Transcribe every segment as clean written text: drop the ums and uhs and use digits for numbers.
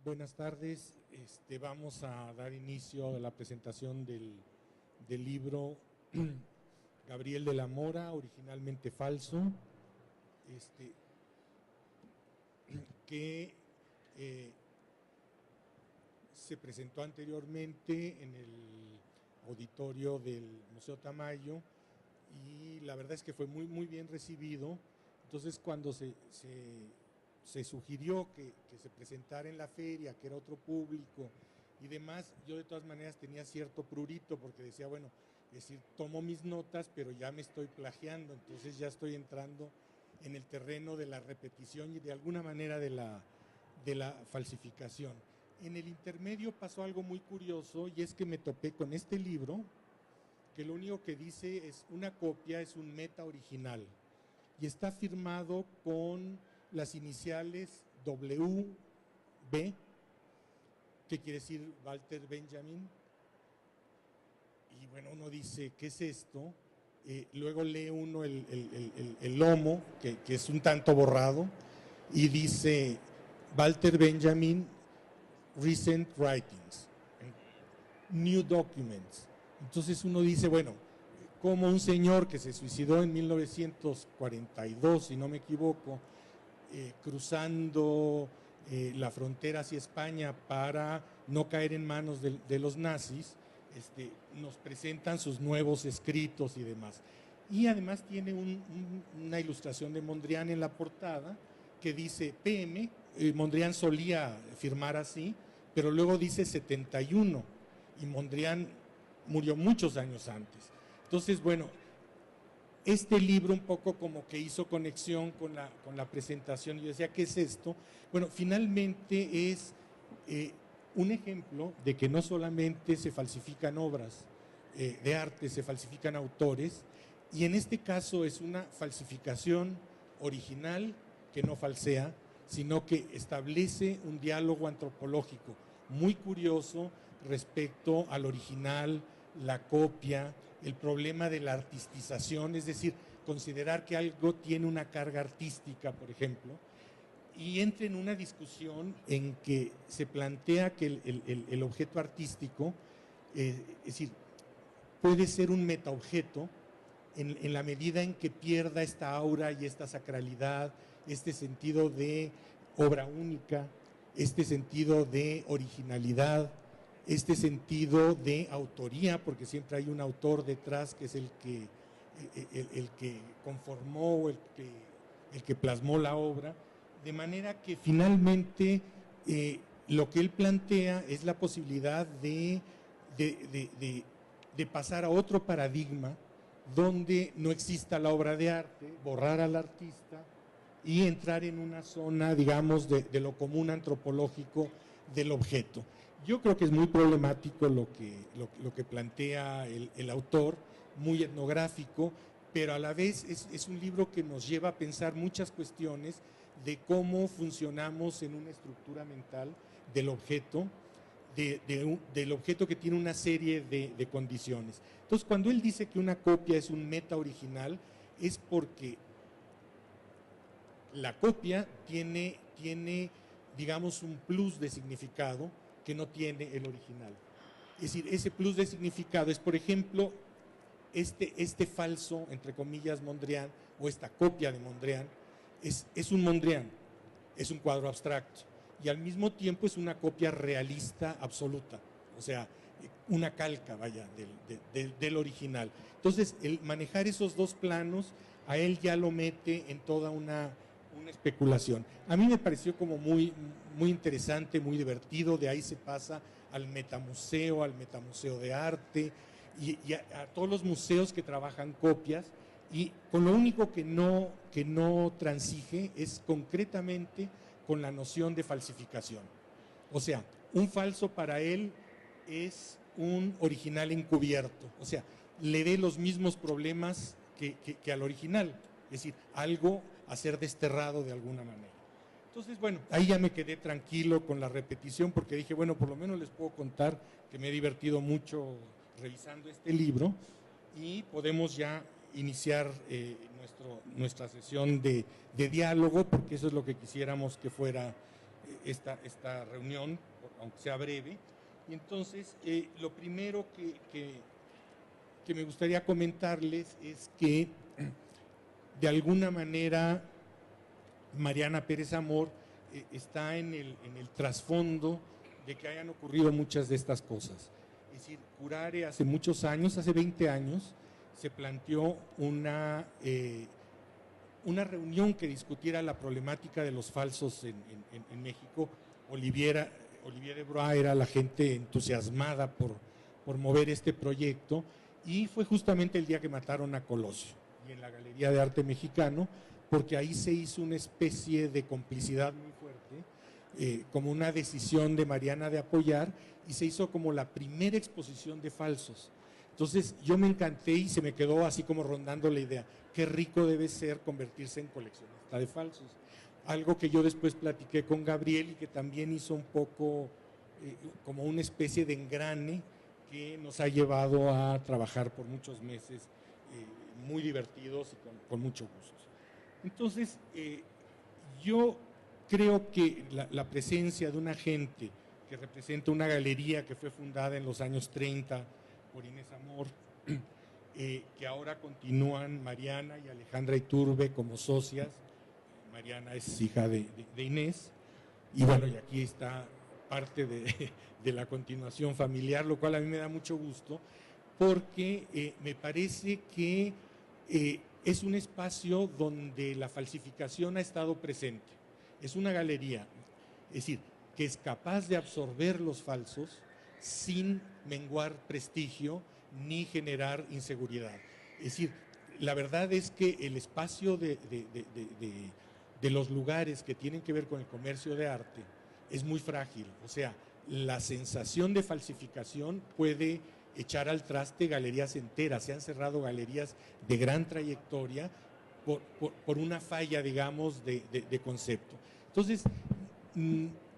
Buenas tardes. Vamos a dar inicio a la presentación del libro Gabriel de la Mora, originalmente falso, que se presentó anteriormente en el auditorio del Museo Tamayo y la verdad es que fue muy bien recibido. Entonces, cuando se sugirió que se presentara en la feria, que era otro público y demás, yo de todas maneras tenía cierto prurito porque decía, bueno, es decir, tomo mis notas, pero ya me estoy plagiando, entonces ya estoy entrando en el terreno de la repetición y de alguna manera de la falsificación. En el intermedio pasó algo muy curioso y es que me topé con este libro, que lo único que dice es una copia, es un meta original y está firmado con las iniciales WB, que quiere decir Walter Benjamin, y bueno, uno dice, ¿qué es esto? Luego lee uno el lomo, que es un tanto borrado, y dice Walter Benjamin Recent Writings, New Documents. Entonces uno dice, bueno, como un señor que se suicidó en 1942, si no me equivoco, cruzando la frontera hacia España para no caer en manos de los nazis, nos presentan sus nuevos escritos y demás. Y además tiene una ilustración de Mondrian en la portada que dice PM, Mondrian solía firmar así, pero luego dice 71 y Mondrian murió muchos años antes. Entonces, bueno, este libro un poco como que hizo conexión con la presentación. Yo decía, ¿qué es esto? Bueno, finalmente es un ejemplo de que no solamente se falsifican obras de arte, se falsifican autores, y en este caso es una falsificación original que no falsea, sino que establece un diálogo antropológico muy curioso respecto al original, la copia, el problema de la artistización, es decir, considerar que algo tiene una carga artística, por ejemplo, y entra en una discusión en que se plantea que el objeto artístico, es decir, puede ser un metaobjeto en la medida en que pierda esta aura y esta sacralidad, este sentido de obra única, este sentido de originalidad, este sentido de autoría, porque siempre hay un autor detrás que es el que conformó, el que plasmó la obra, de manera que finalmente lo que él plantea es la posibilidad de pasar a otro paradigma donde no exista la obra de arte, borrar al artista y entrar en una zona, digamos, de lo común antropológico del objeto. Yo creo que es muy problemático lo que plantea el autor, muy etnográfico, pero a la vez es un libro que nos lleva a pensar muchas cuestiones de cómo funcionamos en una estructura mental del objeto, del objeto que tiene una serie de condiciones. Entonces, cuando él dice que una copia es un meta original, es porque la copia tiene, digamos, un plus de significado que no tiene el original. Es decir, ese plus de significado es, por ejemplo, este falso, entre comillas, Mondrian, o esta copia de Mondrian, es un Mondrian, es un cuadro abstracto, y al mismo tiempo es una copia realista absoluta, o sea, una calca, vaya, del original. Entonces, el manejar esos dos planos, a él ya lo mete en toda una especulación. A mí me pareció como muy interesante, muy divertido, de ahí se pasa al metamuseo de arte, y a todos los museos que trabajan copias, y con lo único que no transige es concretamente con la noción de falsificación. O sea, un falso para él es un original encubierto, o sea, le dé los mismos problemas que al original, es decir, algo a ser desterrado de alguna manera. Entonces, bueno, ahí ya me quedé tranquilo con la repetición porque dije, bueno, por lo menos les puedo contar que me he divertido mucho revisando este libro y podemos ya iniciar nuestra sesión de diálogo, porque eso es lo que quisiéramos que fuera esta reunión, aunque sea breve. Y entonces, lo primero que me gustaría comentarles es que, de alguna manera, Mariana Pérez Amor está en el trasfondo de que hayan ocurrido muchas de estas cosas. Es decir, Curare hace muchos años, hace 20 años, se planteó una reunión que discutiera la problemática de los falsos en México. Olivier Ebroa era la gente entusiasmada por mover este proyecto, y fue justamente el día que mataron a Colosio, y en la Galería de Arte Mexicano, porque ahí se hizo una especie de complicidad muy fuerte, como una decisión de Mariana de apoyar, y se hizo como la primera exposición de falsos. Entonces yo me encanté y se me quedó así como rondando la idea, qué rico debe ser convertirse en coleccionista de falsos. Algo que yo después platiqué con Gabriel y que también hizo un poco como una especie de engrane que nos ha llevado a trabajar por muchos meses, muy divertidos y con mucho gusto. Entonces, yo creo que la presencia de una gente que representa una galería que fue fundada en los años 30 por Inés Amor, que ahora continúan Mariana y Alejandra Iturbe como socias. Mariana es hija de Inés, y bueno, y aquí está parte de la continuación familiar, lo cual a mí me da mucho gusto, porque me parece que es un espacio donde la falsificación ha estado presente. Es una galería, es decir, que es capaz de absorber los falsos sin menguar prestigio ni generar inseguridad. Es decir, la verdad es que el espacio de los lugares que tienen que ver con el comercio de arte es muy frágil. O sea, la sensación de falsificación puede echar al traste galerías enteras. Se han cerrado galerías de gran trayectoria por una falla, digamos, de concepto. Entonces,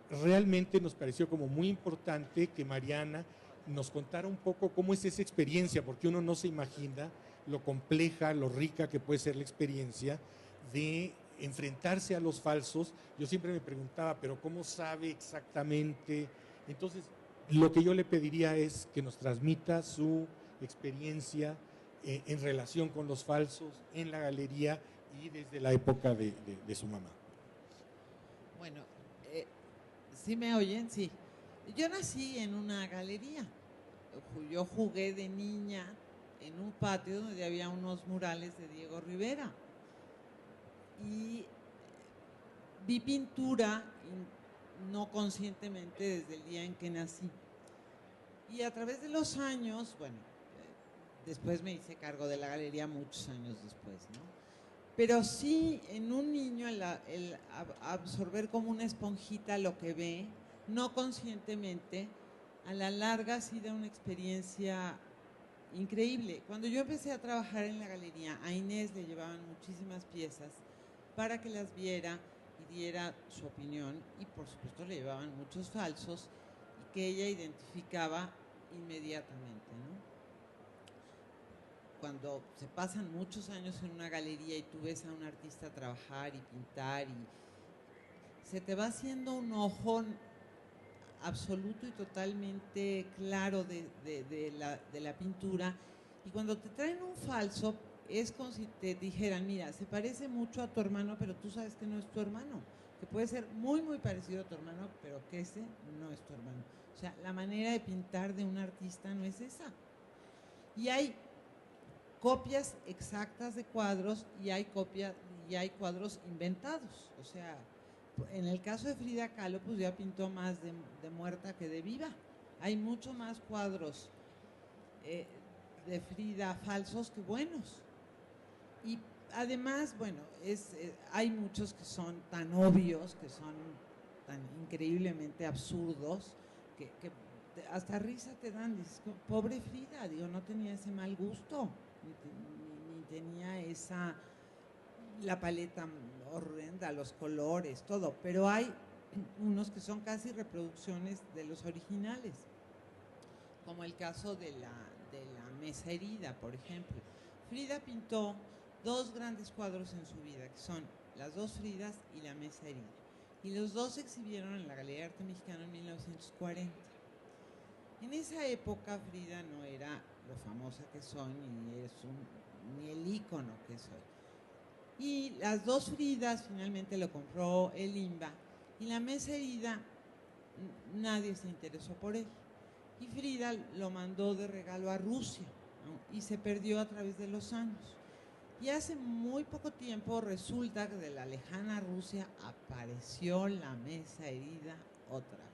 realmente nos pareció como muy importante que Mariana nos contara un poco cómo es esa experiencia, porque uno no se imagina lo compleja, lo rica que puede ser la experiencia de enfrentarse a los falsos. Yo siempre me preguntaba, pero ¿cómo sabe exactamente? Entonces, lo que yo le pediría es que nos transmita su experiencia en relación con los falsos en la galería y desde la época de su mamá. Bueno, ¿sí me oyen? Sí. Yo nací en una galería. Yo jugué de niña en un patio donde había unos murales de Diego Rivera. Y vi pintura no conscientemente desde el día en que nací. Y a través de los años, bueno, después me hice cargo de la galería muchos años después, ¿no? Pero sí, en un niño el absorber como una esponjita lo que ve, no conscientemente, a la larga sí da una experiencia increíble. Cuando yo empecé a trabajar en la galería, a Inés le llevaban muchísimas piezas para que las viera y diera su opinión, y por supuesto le llevaban muchos falsos y que ella identificaba inmediatamente, ¿no? Cuando se pasan muchos años en una galería y tú ves a un artista trabajar y pintar, y se te va haciendo un ojo absoluto y totalmente claro de la pintura, y cuando te traen un falso es como si te dijeran, mira, se parece mucho a tu hermano, pero tú sabes que no es tu hermano, que puede ser muy muy parecido a tu hermano, pero que ese no es tu hermano. O sea, la manera de pintar de un artista no es esa. Y hay copias exactas de cuadros y hay cuadros inventados. O sea, en el caso de Frida Kahlo, pues ya pintó más de muerta que de viva. Hay mucho más cuadros de Frida falsos que buenos. Y además, bueno, hay muchos que son tan obvios, que son tan increíblemente absurdos, que hasta risa te dan. Dices, pobre Frida, digo, no tenía ese mal gusto, ni tenía la paleta horrenda, los colores, todo. Pero hay unos que son casi reproducciones de los originales, como el caso de la mesa herida, por ejemplo. Frida pintó dos grandes cuadros en su vida, que son las dos Fridas y la mesa herida. y los dos se exhibieron en la Galería de Arte Mexicano en 1940. En esa época Frida no era lo famosa que soy, ni el ícono que soy. Y las dos Fridas finalmente lo compró el INBA, y la mesa herida nadie se interesó por él. Y Frida lo mandó de regalo a Rusia, ¿no? Y se perdió a través de los años. Y hace muy poco tiempo resulta que de la lejana Rusia apareció la mesa herida otra vez.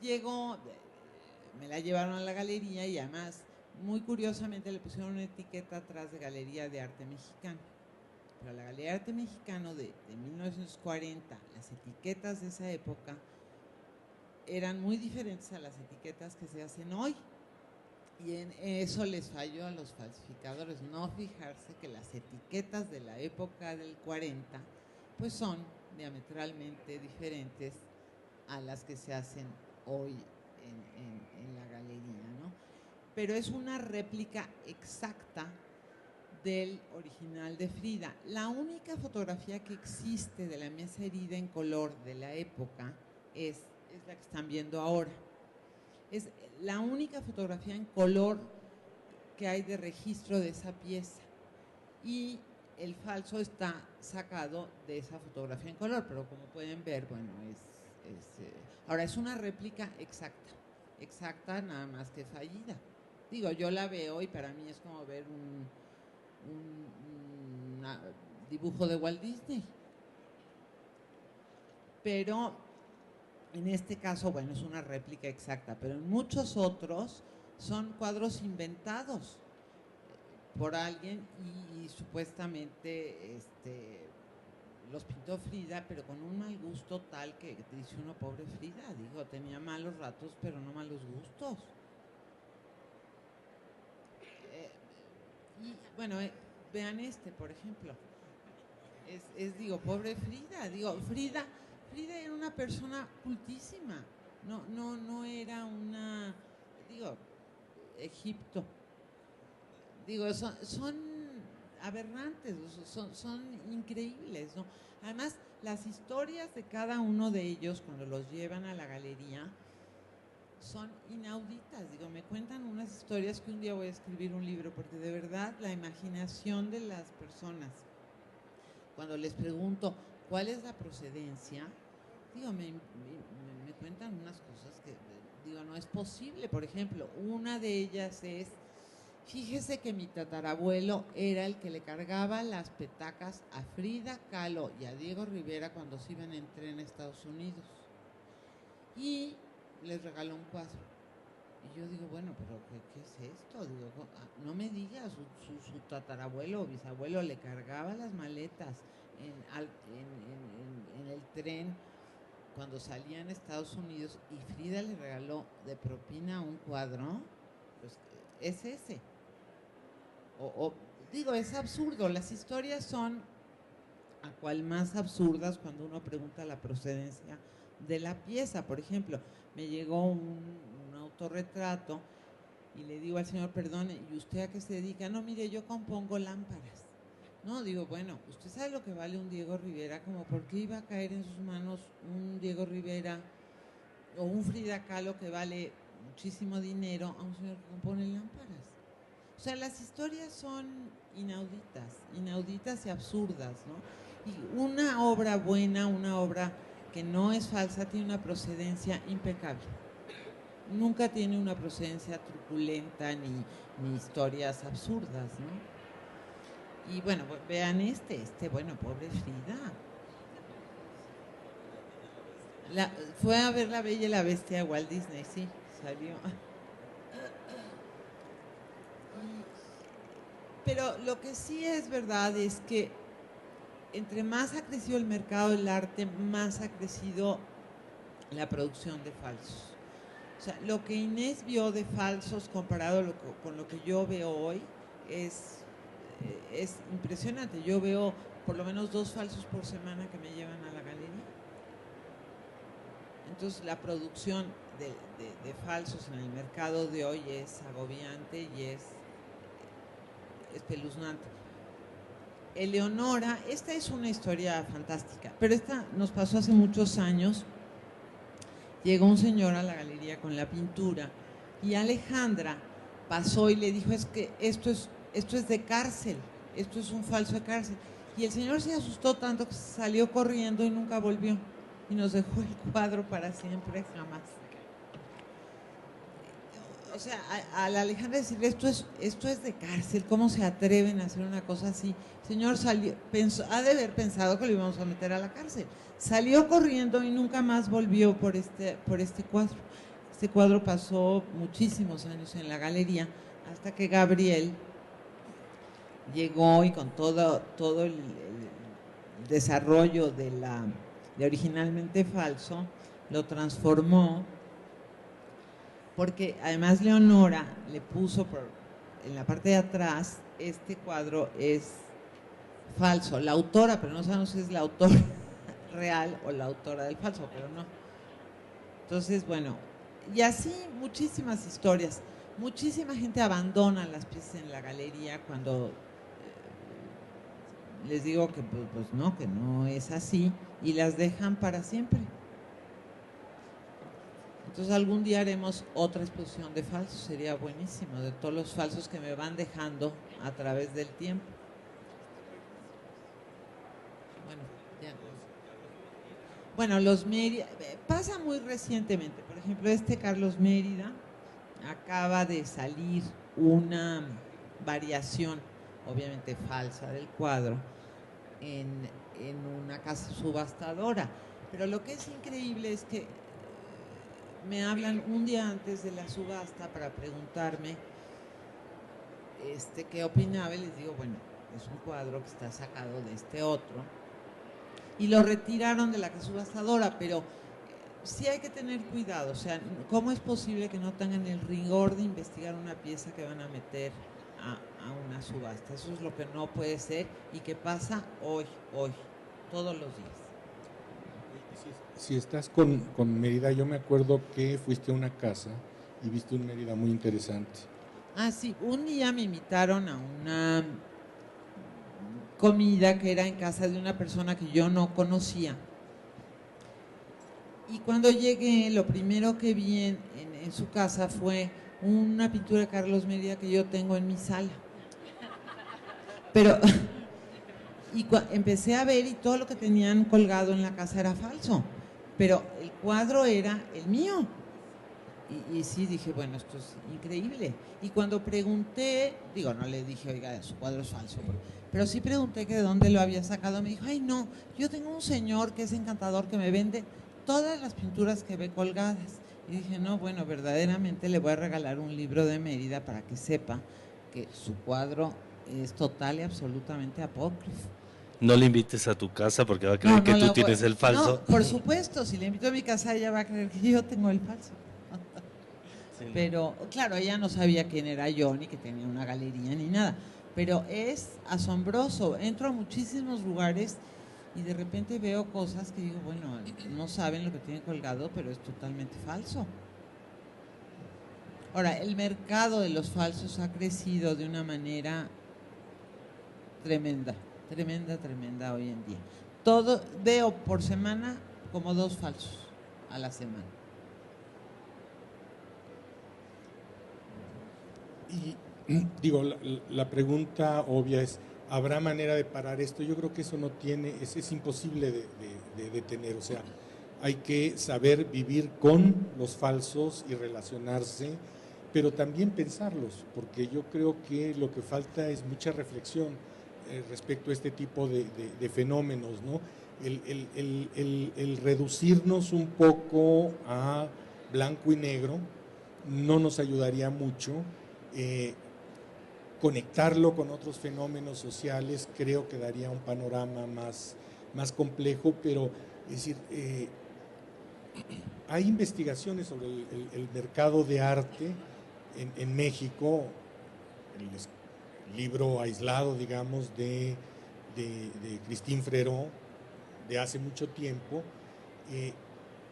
Llegó, me la llevaron a la galería y además, muy curiosamente, le pusieron una etiqueta atrás de Galería de Arte Mexicano. Pero la Galería de Arte Mexicano de 1940, las etiquetas de esa época eran muy diferentes a las etiquetas que se hacen hoy. Y en eso les falló a los falsificadores, no fijarse que las etiquetas de la época del 40 pues son diametralmente diferentes a las que se hacen hoy en la galería, ¿no? Pero es una réplica exacta del original de Frida. La única fotografía que existe de la mesa herida en color de la época es la que están viendo ahora. Es la única fotografía en color que hay de registro de esa pieza. Y el falso está sacado de esa fotografía en color, pero como pueden ver, bueno, ahora es una réplica exacta, nada más que fallida. Digo, yo la veo y para mí es como ver un dibujo de Walt Disney. Pero en este caso, bueno, es una réplica exacta, pero en muchos otros son cuadros inventados por alguien y supuestamente los pintó Frida, pero con un mal gusto tal que dice uno, pobre Frida, digo, tenía malos ratos, pero no malos gustos. Y bueno, vean por ejemplo, digo, pobre Frida, digo, Frida era una persona cultísima, no era una, digo, Egipto, digo, son aberrantes, son increíbles, ¿no? Además, las historias de cada uno de ellos cuando los llevan a la galería son inauditas, digo, me cuentan unas historias que un día voy a escribir un libro, porque de verdad la imaginación de las personas, cuando les pregunto cuál es la procedencia, digo, me cuentan unas cosas que, digo, no es posible. Por ejemplo, una de ellas es, fíjese que mi tatarabuelo era el que le cargaba las petacas a Frida Kahlo y a Diego Rivera cuando se iban en tren a Estados Unidos. Y les regaló un cuadro. Y yo digo, bueno, pero ¿qué es esto? Digo, no me digas, su tatarabuelo o bisabuelo le cargaba las maletas en el tren cuando salían a Estados Unidos y Frida le regaló de propina un cuadro, pues es ese. Digo, es absurdo. Las historias son a cual más absurdas cuando uno pregunta la procedencia de la pieza. Por ejemplo, me llegó un autorretrato y le digo al señor, perdone, ¿y usted a qué se dedica? No, mire, yo compongo lámparas. No, digo, bueno, usted sabe lo que vale un Diego Rivera, como por qué iba a caer en sus manos un Diego Rivera o un Frida Kahlo que vale muchísimo dinero a un señor que compone lámparas. O sea, las historias son inauditas y absurdas, ¿no? Y una obra buena, una obra que no es falsa, tiene una procedencia impecable. Nunca tiene una procedencia truculenta ni historias absurdas, ¿no? Y bueno, vean bueno, pobre Frida. Fue a ver La Bella y la Bestia de Walt Disney, sí, salió. Pero lo que sí es verdad es que entre más ha crecido el mercado del arte, más ha crecido la producción de falsos. O sea, lo que Inés vio de falsos comparado con lo que yo veo hoy es impresionante. Yo veo por lo menos 2 falsos por semana que me llevan a la galería. Entonces, la producción de falsos en el mercado de hoy es agobiante y es espeluznante. Eleonora, esta es una historia fantástica, pero esta nos pasó hace muchos años. Llegó un señor a la galería con la pintura y Alejandra pasó y le dijo, es que esto es de cárcel, esto es un falso de cárcel. Y el señor se asustó tanto que salió corriendo y nunca volvió. Y nos dejó el cuadro para siempre, jamás. O sea, a la Alejandra decirle, esto es de cárcel, ¿cómo se atreven a hacer una cosa así? El señor salió, ha de haber pensado que lo íbamos a meter a la cárcel. Salió corriendo y nunca más volvió por este cuadro. Este cuadro pasó muchísimos años en la galería hasta que Gabriel llegó y con todo el desarrollo de originalmente falso, lo transformó, porque además Leonora le puso en la parte de atrás, este cuadro es falso, la autora, pero no sabemos si es la autora real o la autora del falso, pero no. Entonces, bueno, y así muchísimas historias. Muchísima gente abandona las piezas en la galería cuando les digo que que no es así, y las dejan para siempre. Entonces algún día haremos otra exposición de falsos, sería buenísimo, de todos los falsos que me van dejando a través del tiempo. Bueno, ya. Bueno, los Mérida, pasa muy recientemente, por ejemplo, Carlos Mérida acaba de salir una variación, obviamente falsa, del cuadro en una casa subastadora. Pero lo que es increíble es que me hablan un día antes de la subasta para preguntarme qué opinaba, y les digo, bueno, es un cuadro que está sacado de este otro, y lo retiraron de la casa subastadora, pero sí hay que tener cuidado. O sea, ¿cómo es posible que no tengan el rigor de investigar una pieza que van a meter a una subasta? Eso es lo que no puede ser y que pasa hoy, todos los días. Si estás con Mérida, yo me acuerdo que fuiste a una casa y viste un Mérida muy interesante. Ah, sí, un día me invitaron a una comida que era en casa de una persona que yo no conocía. Y cuando llegué, lo primero que vi en su casa fue una pintura de Carlos Mérida que yo tengo en mi sala. Pero, empecé a ver y todo lo que tenían colgado en la casa era falso, pero el cuadro era el mío. Y sí, dije, bueno, esto es increíble. Y cuando pregunté, digo, no le dije, oiga, su cuadro es falso, pero sí pregunté que de dónde lo había sacado. Me dijo, ay, no, yo tengo un señor que es encantador que me vende todas las pinturas que ve colgadas. Y dije, no, bueno, verdaderamente le voy a regalar un libro de Mérida para que sepa que su cuadro es total y absolutamente apócrifo. No le invites a tu casa porque va a creer que tú tienes el falso. No, por supuesto, si le invito a mi casa, ella va a creer que yo tengo el falso. Sí, no. Pero, claro, ella no sabía quién era yo, ni que tenía una galería, ni nada. Pero es asombroso. Entro a muchísimos lugares y de repente veo cosas que digo, bueno, no saben lo que tienen colgado, pero es totalmente falso. Ahora, el mercado de los falsos ha crecido de una manera tremenda hoy en día. Veo por semana como 2 falsos a la semana. Y digo, la pregunta obvia es, ¿habrá manera de parar esto? Yo creo que eso no tiene, es imposible de detener. O sea, hay que saber vivir con los falsos y relacionarse, pero también pensarlos, porque yo creo que lo que falta es mucha reflexión respecto a este tipo de fenómenos, ¿no? El reducirnos un poco a blanco y negro no nos ayudaría mucho. Conectarlo con otros fenómenos sociales creo que daría un panorama más complejo, pero es decir, hay investigaciones sobre el mercado de arte en México, el libro aislado, digamos, de Christine Frerot, de hace mucho tiempo.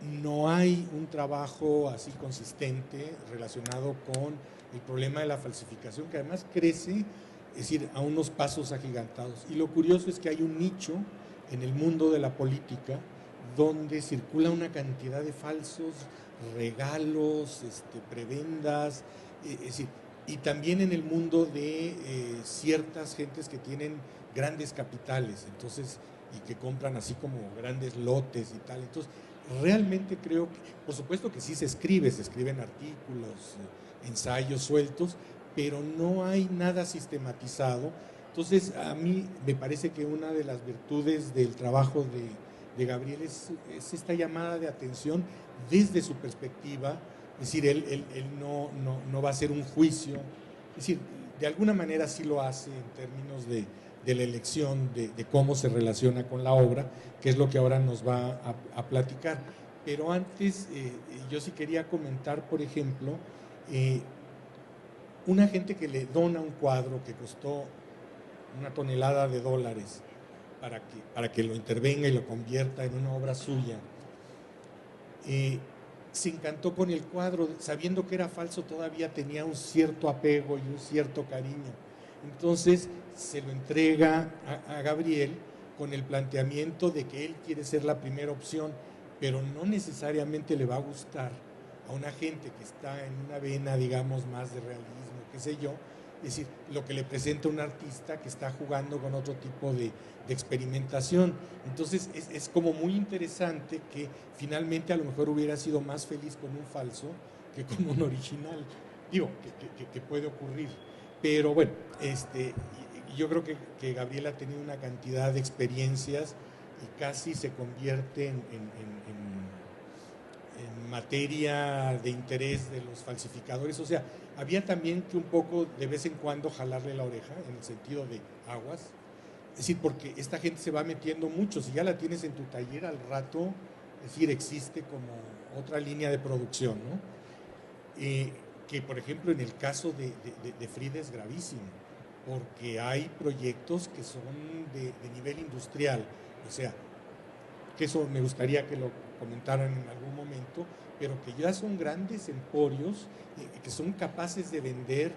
No hay un trabajo así consistente relacionado con el problema de la falsificación, que además crece es decir, a unos pasos agigantados. Y lo curioso es que hay un nicho en el mundo de la política donde circula una cantidad de falsos regalos, prebendas, es decir, y también en el mundo de ciertas gentes que tienen grandes capitales, entonces, y que compran así como grandes lotes y tal. Entonces, realmente creo que, por supuesto que sí se escriben artículos, ensayos sueltos, pero no hay nada sistematizado. Entonces, a mí me parece que una de las virtudes del trabajo de Gabriel es esta llamada de atención desde su perspectiva, es decir, él no va a hacer un juicio, es decir, de alguna manera sí lo hace en términos de la elección, de cómo se relaciona con la obra, que es lo que ahora nos va a platicar. Pero antes, yo sí quería comentar, por ejemplo, una gente que le dona un cuadro que costó $1 tonelada para que lo intervenga y lo convierta en una obra suya. Se encantó con el cuadro, sabiendo que era falso todavía tenía un cierto apego y un cierto cariño. Entonces se lo entrega a Gabriel con el planteamiento de que él quiere ser la primera opción, pero no necesariamente le va a gustar a una gente que está en una vena, digamos, más de realismo, qué sé yo. Es decir, lo que le presenta un artista que está jugando con otro tipo de experimentación. Entonces es como muy interesante que finalmente a lo mejor hubiera sido más feliz con un falso que con un original. Digo, que puede ocurrir. Pero bueno, yo creo que Gabriel ha tenido una cantidad de experiencias y casi se convierte en materia de interés de los falsificadores. O sea, había también que un poco de vez en cuando jalarle la oreja, en el sentido de aguas. Es decir, porque esta gente se va metiendo mucho. Si ya la tienes en tu taller al rato, es decir, existe como otra línea de producción, ¿no? Que por ejemplo en el caso de Frida es gravísimo, porque hay proyectos que son de nivel industrial. O sea, que eso me gustaría que lo comentaran en algún momento, pero que ya son grandes emporios que son capaces de vender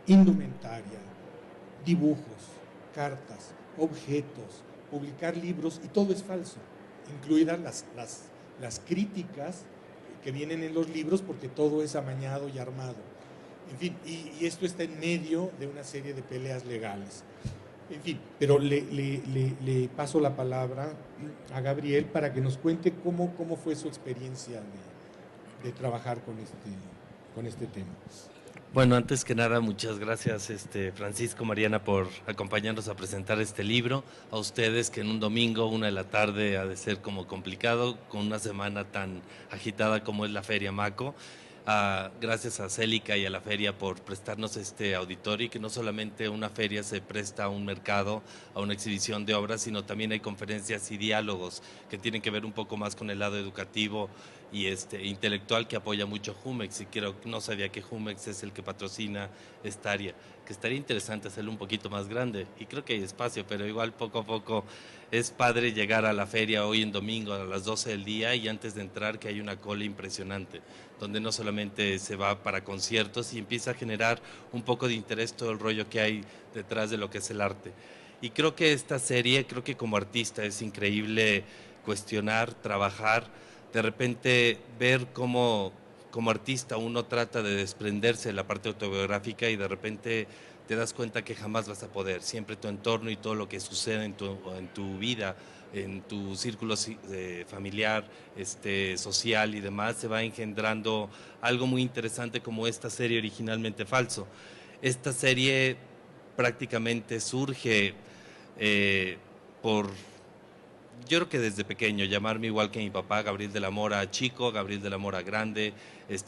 indumentaria, dibujos, cartas, objetos, publicar libros, y todo es falso, incluidas las críticas que vienen en los libros, porque todo es amañado y armado. En fin, y esto está en medio de una serie de peleas legales. En fin, pero le paso la palabra a Gabriel para que nos cuente cómo fue su experiencia de trabajar con este tema. Bueno, antes que nada, muchas gracias, Francisco, Mariana, por acompañarnos a presentar este libro. A ustedes, que en un domingo, 1 de la tarde, ha de ser como complicado, con una semana tan agitada como es la Feria Maco. Gracias a Célica y a la feria por prestarnos este auditorio, y que no solamente una feria se presta a un mercado, a una exhibición de obras, sino también hay conferencias y diálogos que tienen que ver un poco más con el lado educativo y intelectual, que apoya mucho Jumex, y no sabía que Jumex es el que patrocina esta área, que estaría interesante hacerlo un poquito más grande, y creo que hay espacio, pero igual poco a poco es padre llegar a la feria hoy en domingo a las 12 del día, y antes de entrar que hay una cola impresionante, donde no solamente se va para conciertos, y empieza a generar un poco de interés todo el rollo que hay detrás de lo que es el arte. Y creo que esta serie, creo que como artista es increíble cuestionar, trabajar, de repente ver cómo como artista uno trata de desprenderse de la parte autobiográfica, y de repente te das cuenta que jamás vas a poder. Siempre tu entorno y todo lo que sucede en tu vida, en tu círculo familiar, social y demás, se va engendrando algo muy interesante, como esta serie Originalmente Falso. Esta serie prácticamente surge yo creo que desde pequeño, llamarme igual que mi papá, Gabriel de la Mora chico, Gabriel de la Mora grande.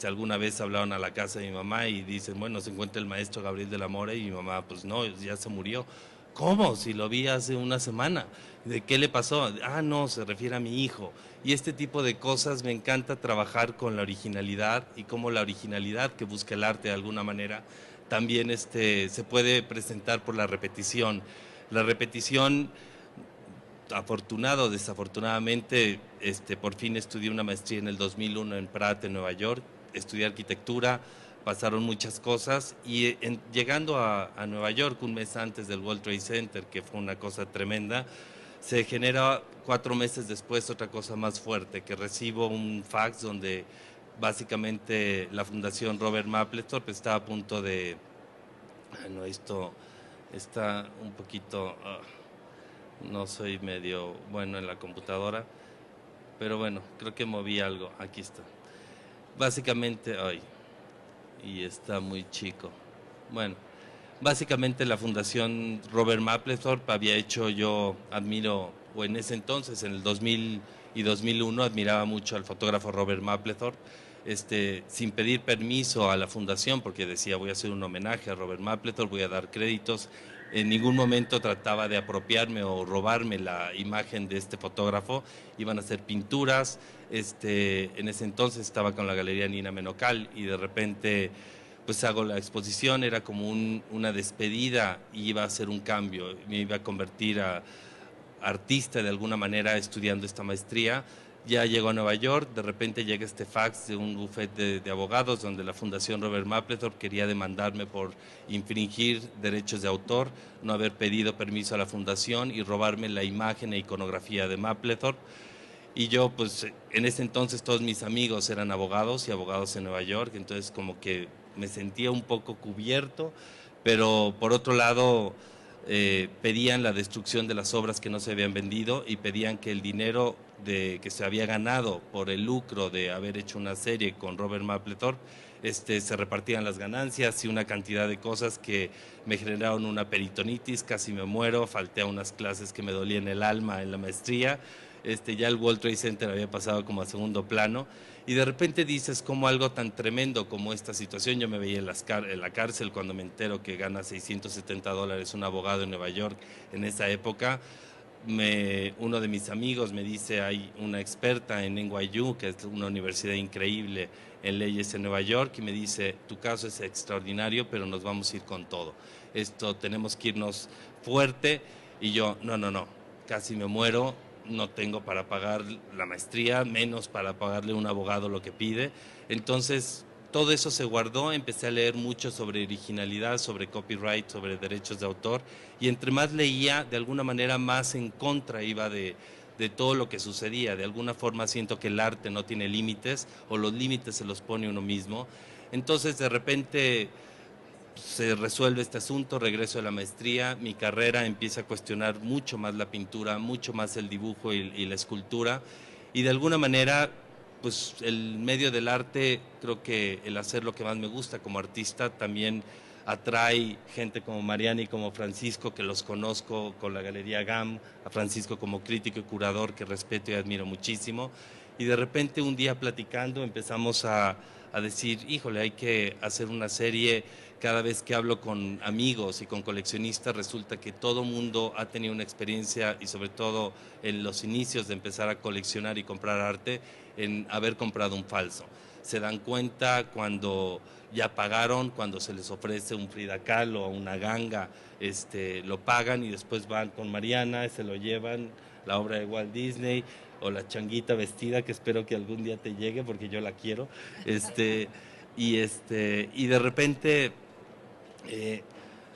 Alguna vez hablaron a la casa de mi mamá y dicen, bueno, se encuentra el maestro Gabriel de la Mora, y mi mamá, pues no, ya se murió. ¿Cómo? Si lo vi hace una semana. ¿De qué le pasó? Ah, no, se refiere a mi hijo. Y este tipo de cosas, me encanta trabajar con la originalidad, y cómo la originalidad que busca el arte de alguna manera también se puede presentar por la repetición. La repetición, afortunado o desafortunadamente, por fin estudié una maestría en el 2001 en Pratt, en Nueva York, estudié arquitectura, pasaron muchas cosas y llegando a Nueva York un mes antes del World Trade Center, que fue una cosa tremenda, se genera 4 meses después otra cosa más fuerte, que recibo un fax donde básicamente la Fundación Robert Mapplethorpe está a punto de... no, esto está un poquito... no soy medio bueno en la computadora, pero bueno, creo que moví algo. Aquí está. Básicamente, ay, y está muy chico. Bueno, básicamente la Fundación Robert Mapplethorpe había hecho, yo admiro, o en ese entonces, en el 2000 y 2001, admiraba mucho al fotógrafo Robert Mapplethorpe, sin pedir permiso a la fundación, porque decía voy a hacer un homenaje a Robert Mapplethorpe, voy a dar créditos. En ningún momento trataba de apropiarme o robarme la imagen de este fotógrafo. Iban a hacer pinturas. En ese entonces estaba con la Galería Nina Menocal y de repente pues hago la exposición, era como una despedida y iba a hacer un cambio, me iba a convertir a artista de alguna manera estudiando esta maestría. Ya llego a Nueva York, de repente llega este fax de un bufete de abogados donde la Fundación Robert Mapplethorpe quería demandarme por infringir derechos de autor, no haber pedido permiso a la fundación y robarme la imagen e iconografía de Mapplethorpe. Y yo, pues, en ese entonces todos mis amigos eran abogados y abogados en Nueva York, entonces como que me sentía un poco cubierto, pero por otro lado pedían la destrucción de las obras que no se habían vendido y pedían que el dinero que se había ganado por el lucro de haber hecho una serie con Robert Mapplethorpe, se repartían las ganancias y una cantidad de cosas que me generaron una peritonitis, casi me muero, falté a unas clases que me dolían el alma en la maestría. Ya el World Trade Center había pasado como a segundo plano y de repente dices como algo tan tremendo como esta situación. Yo me veía en la cárcel cuando me entero que gana $670 un abogado en Nueva York en esa época. Uno de mis amigos me dice, hay una experta en NYU, que es una universidad increíble en leyes en Nueva York, y me dice, tu caso es extraordinario, pero nos vamos a ir con todo. Tenemos que irnos fuerte. Y yo, no, casi me muero, no tengo para pagar la maestría, menos para pagarle a un abogado lo que pide. Entonces, todo eso se guardó, empecé a leer mucho sobre originalidad, sobre copyright, sobre derechos de autor, y entre más leía, de alguna manera más en contra iba de todo lo que sucedía. De alguna forma siento que el arte no tiene límites, o los límites se los pone uno mismo. Entonces, de repente se resuelve este asunto, regreso de la maestría, mi carrera empieza a cuestionar mucho más la pintura, mucho más el dibujo y la escultura, y de alguna manera pues el medio del arte, creo que el hacer lo que más me gusta como artista también atrae gente como Mariana y como Francisco, que los conozco con la Galería GAM, a Francisco como crítico y curador que respeto y admiro muchísimo, y de repente un día platicando empezamos a decir, híjole, hay que hacer una serie. Cada vez que hablo con amigos y con coleccionistas resulta que todo mundo ha tenido una experiencia, y sobre todo en los inicios de empezar a coleccionar y comprar arte, en haber comprado un falso. Se dan cuenta cuando ya pagaron, cuando se les ofrece un Frida Kahlo o una ganga, lo pagan y después van con Mariana, se lo llevan, la obra de Walt Disney o la changuita vestida, que espero que algún día te llegue porque yo la quiero, y de repente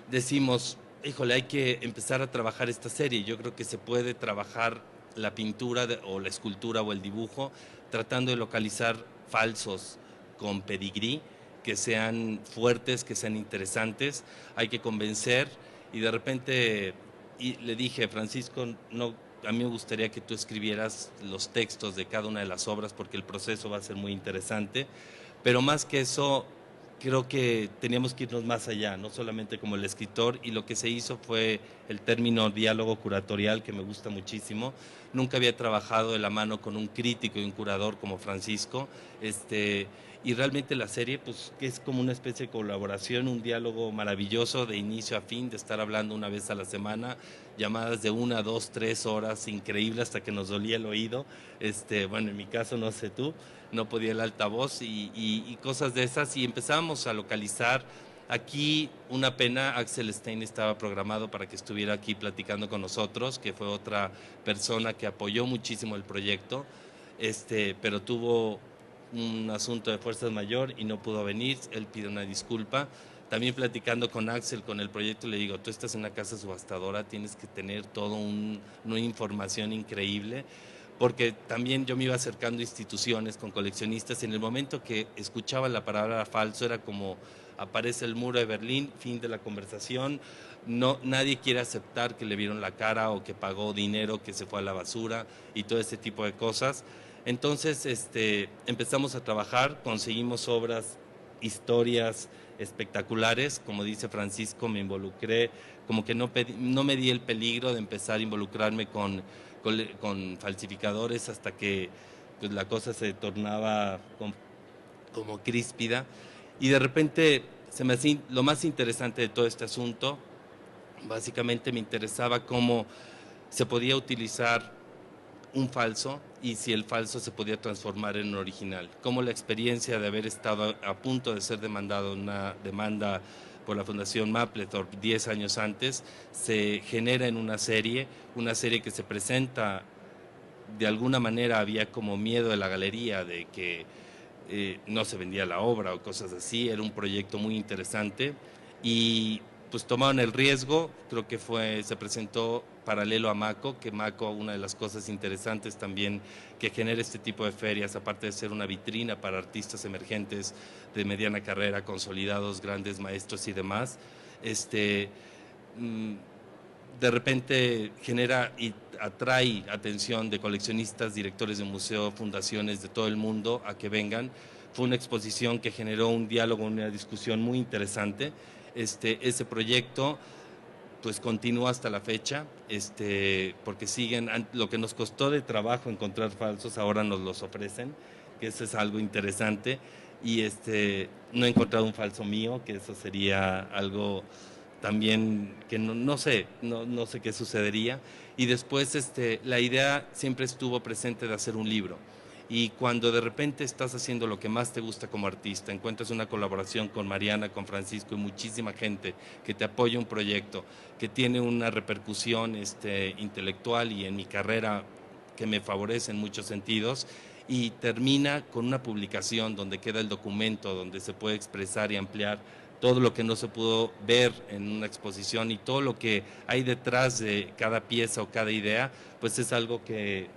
decimos, híjole, hay que empezar a trabajar esta serie. Yo creo que se puede trabajar la pintura o la escultura o el dibujo tratando de localizar falsos con pedigrí, que sean fuertes, que sean interesantes. Hay que convencer, y de repente le dije, Francisco, no, a mí me gustaría que tú escribieras los textos de cada una de las obras porque el proceso va a ser muy interesante, pero más que eso creo que teníamos que irnos más allá, no solamente como el escritor, y lo que se hizo fue el término diálogo curatorial, que me gusta muchísimo. Nunca había trabajado de la mano con un crítico y un curador como Francisco, y realmente la serie pues que es como una especie de colaboración, un diálogo maravilloso de inicio a fin, de estar hablando una vez a la semana, llamadas de 1, 2, 3 horas, increíble, hasta que nos dolía el oído. Bueno, en mi caso no sé tú, no podía el altavoz y cosas de esas, y empezamos a localizar. Aquí, una pena, Axel Stein estaba programado para que estuviera aquí platicando con nosotros, que fue otra persona que apoyó muchísimo el proyecto, pero tuvo un asunto de fuerzas mayor y no pudo venir, él pide una disculpa. También platicando con Axel, con el proyecto, le digo, tú estás en una casa subastadora, tienes que tener toda una información increíble, porque también yo me iba acercando a instituciones con coleccionistas, y en el momento que escuchaba la palabra falso era como aparece el muro de Berlín, fin de la conversación, no, nadie quiere aceptar que le vieron la cara o que pagó dinero que se fue a la basura y todo ese tipo de cosas. Entonces empezamos a trabajar, conseguimos obras, historias espectaculares, como dice Francisco, me involucré, como que no me di el peligro de empezar a involucrarme con falsificadores hasta que pues, la cosa se tornaba como críspida, y de repente se me hacía lo más interesante de todo este asunto. Básicamente me interesaba cómo se podía utilizar un falso y si el falso se podía transformar en un original. Cómo la experiencia de haber estado a punto de ser demandado, una demanda por la Fundación Mapplethorpe 10 años antes, se genera en una serie que se presenta. De alguna manera había como miedo de la galería de que no se vendía la obra o cosas así. Era un proyecto muy interesante y pues tomaron el riesgo. Creo que se presentó paralelo a Maco, que Maco, una de las cosas interesantes también que genera este tipo de ferias, aparte de ser una vitrina para artistas emergentes de mediana carrera, consolidados, grandes maestros y demás, de repente genera y atrae atención de coleccionistas, directores de museo, fundaciones de todo el mundo a que vengan. Fue una exposición que generó un diálogo, una discusión muy interesante. Ese proyecto pues continúa hasta la fecha, porque siguen, lo que nos costó de trabajo encontrar falsos, ahora nos los ofrecen, que eso es algo interesante, y no he encontrado un falso mío, que eso sería algo también que no sé qué sucedería. Y después la idea siempre estuvo presente de hacer un libro. Y cuando de repente estás haciendo lo que más te gusta como artista, encuentras una colaboración con Mariana, con Francisco y muchísima gente que te apoya un proyecto, que tiene una repercusión intelectual y en mi carrera que me favorece en muchos sentidos, y termina con una publicación donde queda el documento, donde se puede expresar y ampliar todo lo que no se pudo ver en una exposición y todo lo que hay detrás de cada pieza o cada idea, pues es algo que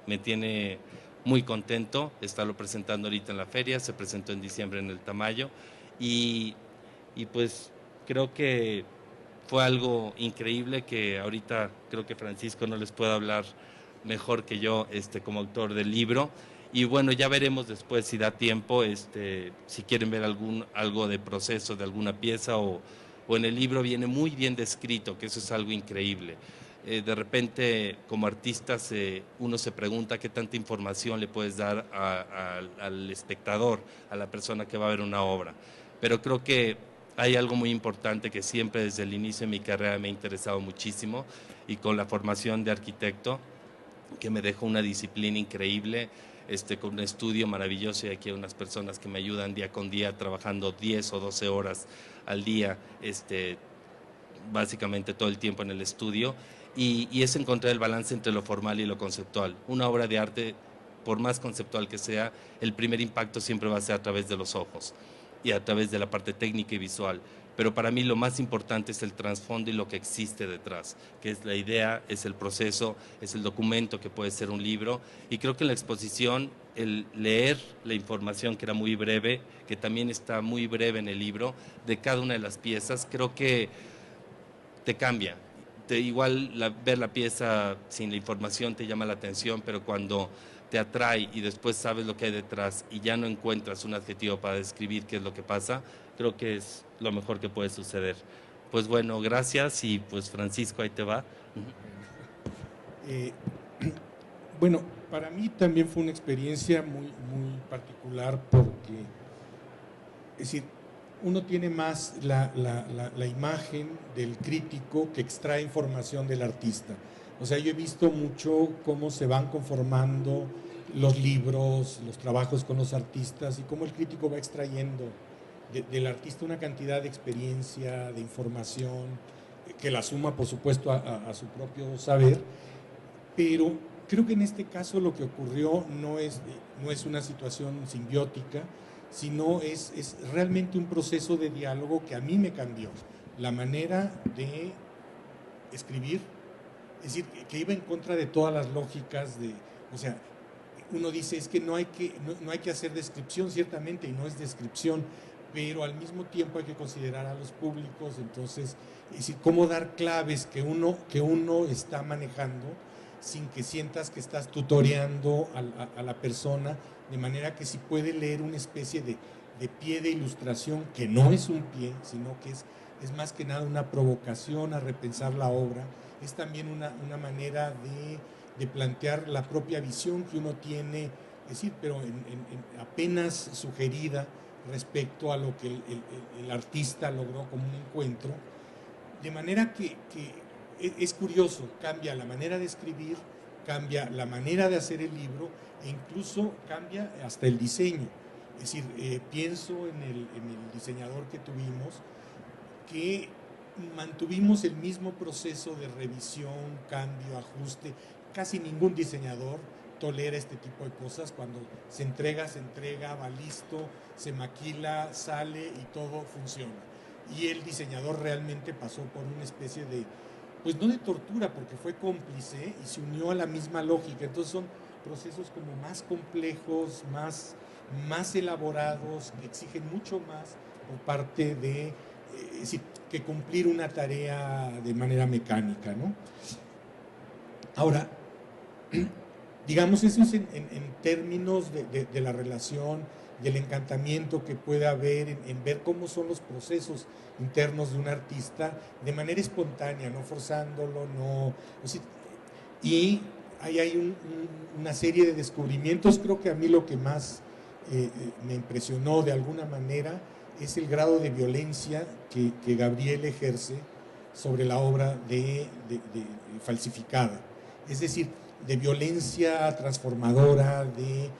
me tiene muy contento estarlo presentando ahorita en la feria. Se presentó en diciembre en el Tamayo y pues creo que fue algo increíble que ahorita creo que Francisco no les puede hablar mejor que yo como autor del libro. Y bueno, ya veremos después si da tiempo, si quieren ver algo de proceso de alguna pieza o en el libro viene muy bien descrito, que eso es algo increíble. De repente, como artistas, uno se pregunta qué tanta información le puedes dar al espectador, a la persona que va a ver una obra. Pero creo que hay algo muy importante que siempre desde el inicio de mi carrera me ha interesado muchísimo, y con la formación de arquitecto, que me dejó una disciplina increíble, con un estudio maravilloso, y aquí hay unas personas que me ayudan día con día trabajando 10 o 12 horas al día, básicamente todo el tiempo en el estudio, y es encontrar el balance entre lo formal y lo conceptual. Una obra de arte, por más conceptual que sea, el primer impacto siempre va a ser a través de los ojos y a través de la parte técnica y visual. Pero para mí lo más importante es el trasfondo y lo que existe detrás, que es la idea, es el proceso, es el documento que puede ser un libro. Y creo que en la exposición, el leer la información, que era muy breve, que también está muy breve en el libro, de cada una de las piezas, creo que te cambia. Igual ver la pieza sin la información te llama la atención, pero cuando te atrae y después sabes lo que hay detrás y ya no encuentras un adjetivo para describir qué es lo que pasa, creo que es lo mejor que puede suceder. Pues bueno, gracias, y pues Francisco, ahí te va. Bueno, para mí también fue una experiencia muy particular, porque, es decir, uno tiene más la imagen del crítico que extrae información del artista. O sea, yo he visto mucho cómo se van conformando los libros, los trabajos con los artistas, y cómo el crítico va extrayendo del artista una cantidad de experiencia, de información, que la suma, por supuesto, a su propio saber. Pero creo que en este caso lo que ocurrió no es una situación simbiótica, sino es realmente un proceso de diálogo que a mí me cambió la manera de escribir, es decir, que iba en contra de todas las lógicas o sea, uno dice es que no hay que hacer descripción, ciertamente, y no es descripción, pero al mismo tiempo hay que considerar a los públicos, entonces, es decir, cómo dar claves que uno está manejando sin que sientas que estás tutoreando a la persona, de manera que si puede leer una especie de pie de ilustración, que no es un pie, sino que es más que nada una provocación a repensar la obra, es también una manera de plantear la propia visión que uno tiene, es decir, pero apenas sugerida respecto a lo que el artista logró como un encuentro, de manera que es curioso, cambia la manera de escribir, cambia la manera de hacer el libro e incluso cambia hasta el diseño. Es decir, pienso en el diseñador que tuvimos, que mantuvimos el mismo proceso de revisión, cambio, ajuste. Casi ningún diseñador tolera este tipo de cosas. Cuando se entrega, va listo, se maquila, sale y todo funciona. Y el diseñador realmente pasó por una especie de, pues no de tortura, porque fue cómplice y se unió a la misma lógica. Entonces son procesos como más complejos, más elaborados, que exigen mucho más por parte de, es decir, que cumplir una tarea de manera mecánica, ¿no? Ahora, digamos, eso es en términos de la relación, del encantamiento que puede haber en ver cómo son los procesos internos de un artista de manera espontánea, no forzándolo, no. Y ahí hay una serie de descubrimientos. Creo que a mí lo que más me impresionó de alguna manera es el grado de violencia que Gabriel ejerce sobre la obra de falsificada. Es decir, de violencia transformadora, de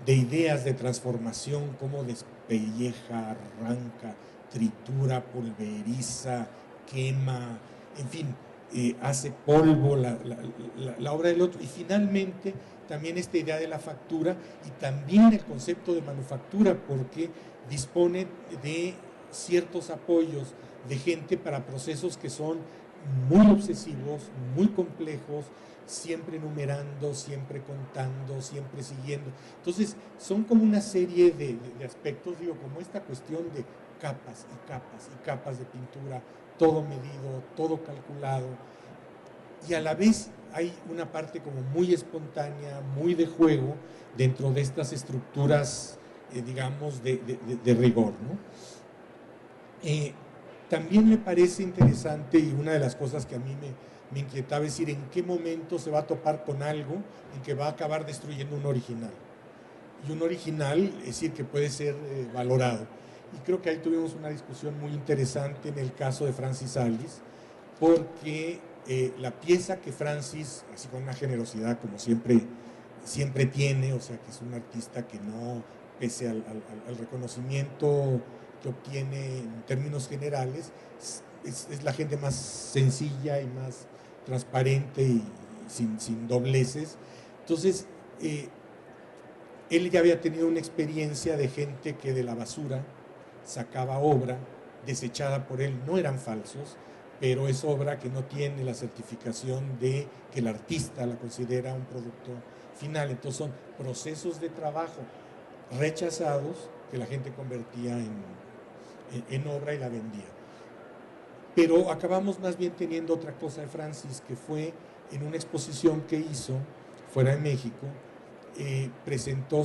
ideas de transformación, como despelleja, arranca, tritura, pulveriza, quema, en fin, hace polvo la obra del otro. Y finalmente también esta idea de la factura y también el concepto de manufactura, porque dispone de ciertos apoyos de gente para procesos que son muy obsesivos, muy complejos, siempre numerando, siempre contando, siempre siguiendo. Entonces, son como una serie de aspectos, digo, como esta cuestión de capas y capas y capas de pintura, todo medido, todo calculado, y a la vez hay una parte como muy espontánea, muy de juego, dentro de estas estructuras, digamos, de rigor, ¿no? También me parece interesante, y una de las cosas que a mí me inquietaba es decir, en qué momento se va a topar con algo en que va a acabar destruyendo un original. Y un original, es decir, que puede ser valorado. Y creo que ahí tuvimos una discusión muy interesante en el caso de Francis Allis, porque la pieza que Francis, así con una generosidad como siempre tiene, o sea, que es un artista que no, pese al reconocimiento que obtiene en términos generales, es la gente más sencilla y más transparente y sin dobleces. Entonces, él ya había tenido una experiencia de gente que de la basura sacaba obra desechada por él, no eran falsos, pero es obra que no tiene la certificación de que el artista la considera un producto final. Entonces son procesos de trabajo rechazados que la gente convertía en obra y la vendía. Pero acabamos más bien teniendo otra cosa de Francis, que fue en una exposición que hizo fuera de México, presentó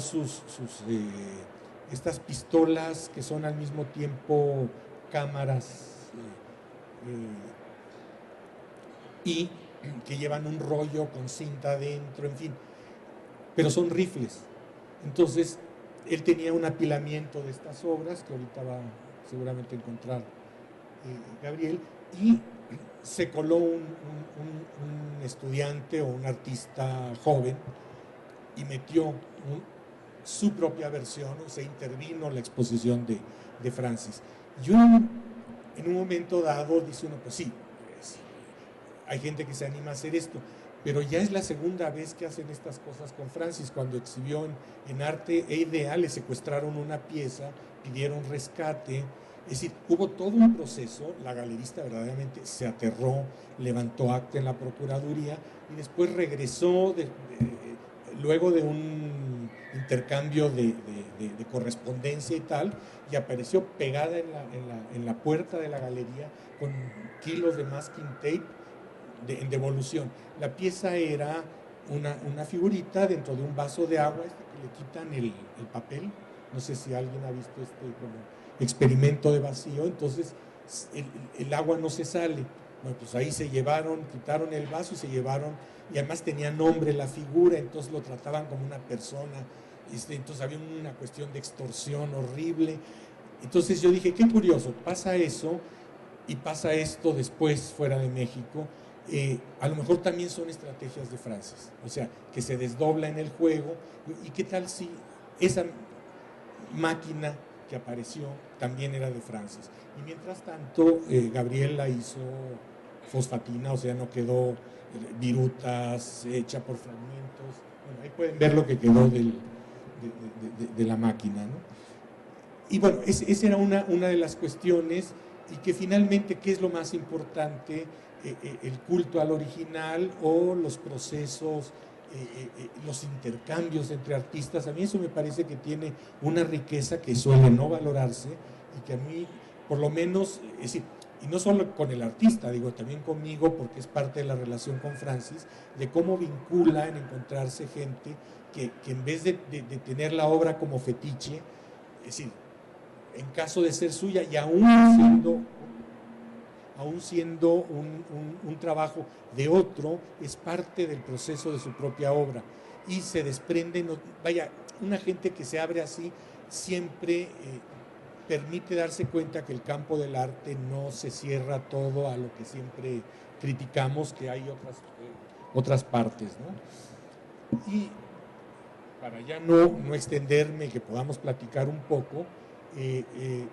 estas pistolas que son al mismo tiempo cámaras y que llevan un rollo con cinta adentro, en fin, pero son rifles. Entonces, él tenía un apilamiento de estas obras, que ahorita va seguramente a encontrar Gabriel, y se coló un estudiante o un artista joven y metió su propia versión, o sea, intervino la exposición de Francis. Y en un momento dado dice uno, pues sí, hay gente que se anima a hacer esto, pero ya es la segunda vez que hacen estas cosas con Francis. Cuando exhibió en Arte e Idea, le secuestraron una pieza, pidieron rescate. Es decir, hubo todo un proceso, la galerista verdaderamente se aterró, levantó acta en la Procuraduría y después regresó luego de un intercambio de correspondencia y tal, y apareció pegada en la puerta de la galería con kilos de masking tape en devolución. La pieza era una figurita dentro de un vaso de agua, que le quitan el papel, no sé si alguien ha visto como experimento de vacío, entonces el agua no se sale. Bueno, pues ahí quitaron el vaso y se llevaron, y además tenía nombre la figura, entonces lo trataban como una persona, entonces había una cuestión de extorsión horrible. Entonces yo dije, qué curioso, pasa eso y pasa esto después fuera de México. A lo mejor también son estrategias de Francis, o sea, que se desdobla en el juego, y qué tal si esa máquina que apareció también era de Francis. Y mientras tanto, Gabriela hizo fosfatina, o sea, no quedó virutas hecha por fragmentos. Bueno, ahí pueden ver lo que quedó de la máquina, ¿no? Y bueno, esa era una de las cuestiones, y que finalmente, ¿qué es lo más importante? El culto al original o los procesos, los intercambios entre artistas. A mí eso me parece que tiene una riqueza que suele no valorarse, y que a mí, por lo menos, es decir, y no solo con el artista, digo, también conmigo, porque es parte de la relación con Francis, de cómo vincula en encontrarse gente que en vez de tener la obra como fetiche, es decir, en caso de ser suya, y aún siendo un trabajo de otro, es parte del proceso de su propia obra, y se desprende, una gente que se abre así siempre permite darse cuenta que el campo del arte no se cierra todo a lo que siempre criticamos, que hay otras partes, ¿no? Y para ya no extenderme y que podamos platicar un poco,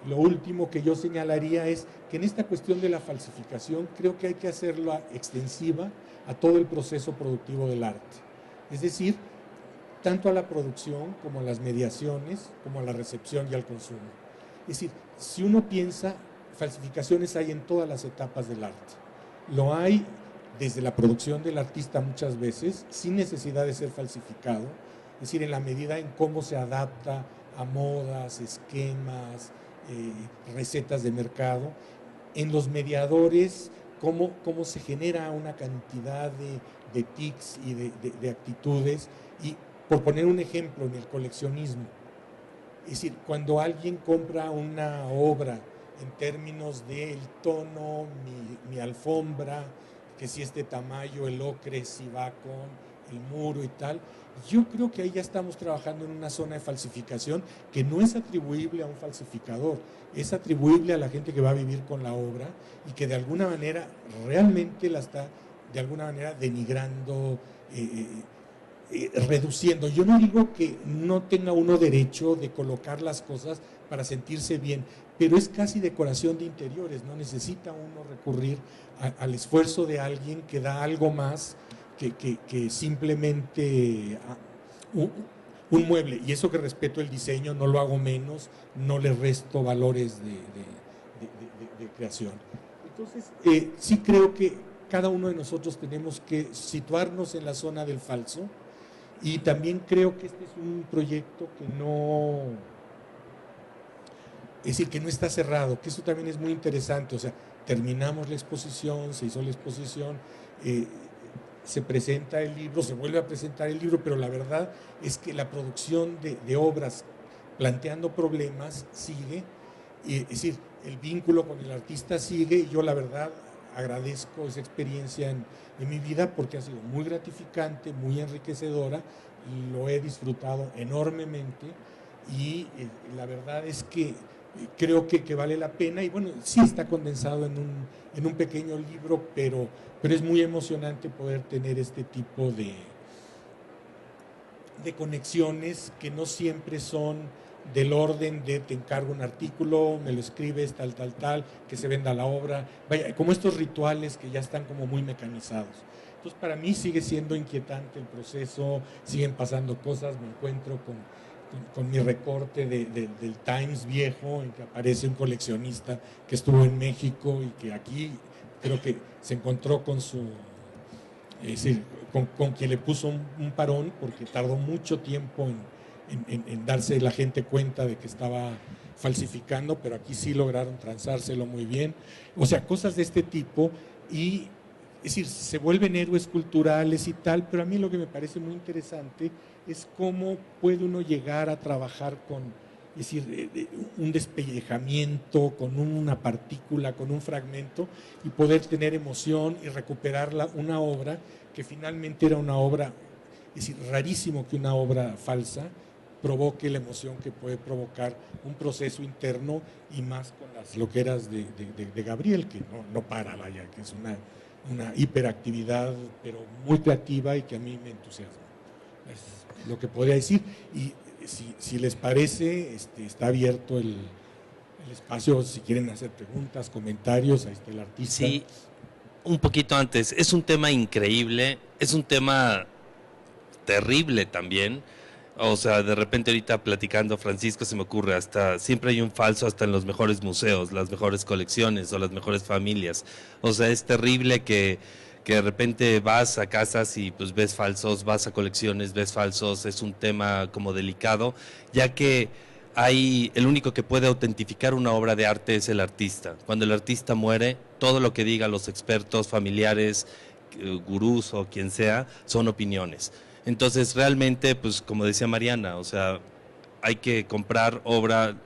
lo último que yo señalaría es que en esta cuestión de la falsificación creo que hay que hacerla extensiva a todo el proceso productivo del arte. Es decir, tanto a la producción como a las mediaciones, como a la recepción y al consumo. Es decir, si uno piensa, falsificaciones hay en todas las etapas del arte. Lo hay desde la producción del artista muchas veces, sin necesidad de ser falsificado, es decir, en la medida en cómo se adapta a modas, esquemas, recetas de mercado. En los mediadores, cómo se genera una cantidad de tics y de actitudes. Y por poner un ejemplo, en el coleccionismo, es decir, cuando alguien compra una obra en términos del tono, mi alfombra, que si es de tamaño, el ocre, si va con el muro y tal, yo creo que ahí ya estamos trabajando en una zona de falsificación que no es atribuible a un falsificador, es atribuible a la gente que va a vivir con la obra y que de alguna manera realmente la está de alguna manera denigrando, reduciendo. Yo no digo que no tenga uno derecho de colocar las cosas para sentirse bien, pero es casi decoración de interiores, no necesita uno recurrir al esfuerzo de alguien que da algo más que simplemente un mueble. Y eso que respeto el diseño, no lo hago menos, no le resto valores de creación. Entonces, sí creo que cada uno de nosotros tenemos que situarnos en la zona del falso, y también creo que este es un proyecto que no, es decir, que no está cerrado, que eso también es muy interesante. O sea, terminamos la exposición, se hizo la exposición, se presenta el libro, se vuelve a presentar el libro, pero la verdad es que la producción de obras planteando problemas sigue, es decir, el vínculo con el artista sigue, y yo la verdad agradezco esa experiencia en mi vida porque ha sido muy gratificante, muy enriquecedora, y lo he disfrutado enormemente, y la verdad es que creo que vale la pena. Y bueno, sí está condensado en un pequeño libro, pero es muy emocionante poder tener este tipo de conexiones que no siempre son del orden de te encargo un artículo, me lo escribes, tal, que se venda la obra, vaya, como estos rituales que ya están como muy mecanizados. Entonces para mí sigue siendo inquietante el proceso, siguen pasando cosas, me encuentro con mi recorte del Times viejo, en que aparece un coleccionista que estuvo en México y que aquí creo que se encontró con su, es decir, con quien le puso un parón, porque tardó mucho tiempo en darse la gente cuenta de que estaba falsificando, pero aquí sí lograron transárselo muy bien. O sea, cosas de este tipo, y es decir, se vuelven héroes culturales y tal, pero a mí lo que me parece muy interesante es cómo puede uno llegar a trabajar con, es decir, un despellejamiento, con una partícula, con un fragmento, y poder tener emoción y recuperar una obra que finalmente era una obra, es decir, rarísimo que una obra falsa provoque la emoción que puede provocar un proceso interno, y más con las loqueras de Gabriel, que no para, vaya, que es una hiperactividad, pero muy creativa y que a mí me entusiasma. Es lo que podría decir. Y si les parece, está abierto el espacio, si quieren hacer preguntas, comentarios, ahí está el artista. Sí, un poquito antes, es un tema increíble, es un tema terrible también. O sea, de repente ahorita platicando, Francisco, se me ocurre, hasta siempre hay un falso hasta en los mejores museos, las mejores colecciones o las mejores familias. O sea, es terrible que de repente vas a casas y pues ves falsos, vas a colecciones, ves falsos, es un tema como delicado, ya que el único que puede autentificar una obra de arte es el artista. Cuando el artista muere, todo lo que digan los expertos, familiares, gurús o quien sea, son opiniones. Entonces, realmente, pues como decía Mariana, o sea, hay que comprar obra.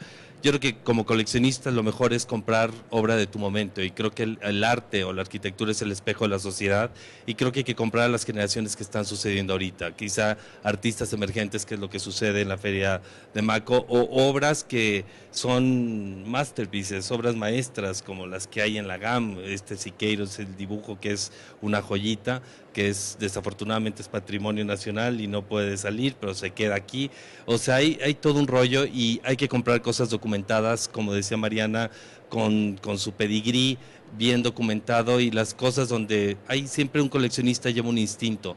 Yo creo que como coleccionista lo mejor es comprar obra de tu momento, y creo que el arte o la arquitectura es el espejo de la sociedad, y creo que hay que comprar a las generaciones que están sucediendo ahorita, quizá artistas emergentes, que es lo que sucede en la Feria de Maco, o obras que son masterpieces, obras maestras como las que hay en la GAM, Siqueiros, el dibujo que es una joyita, que desafortunadamente es patrimonio nacional y no puede salir, pero se queda aquí. O sea, hay todo un rollo, y hay que comprar cosas documentadas, como decía Mariana, con su pedigrí bien documentado, y las cosas donde hay siempre un coleccionista lleva un instinto.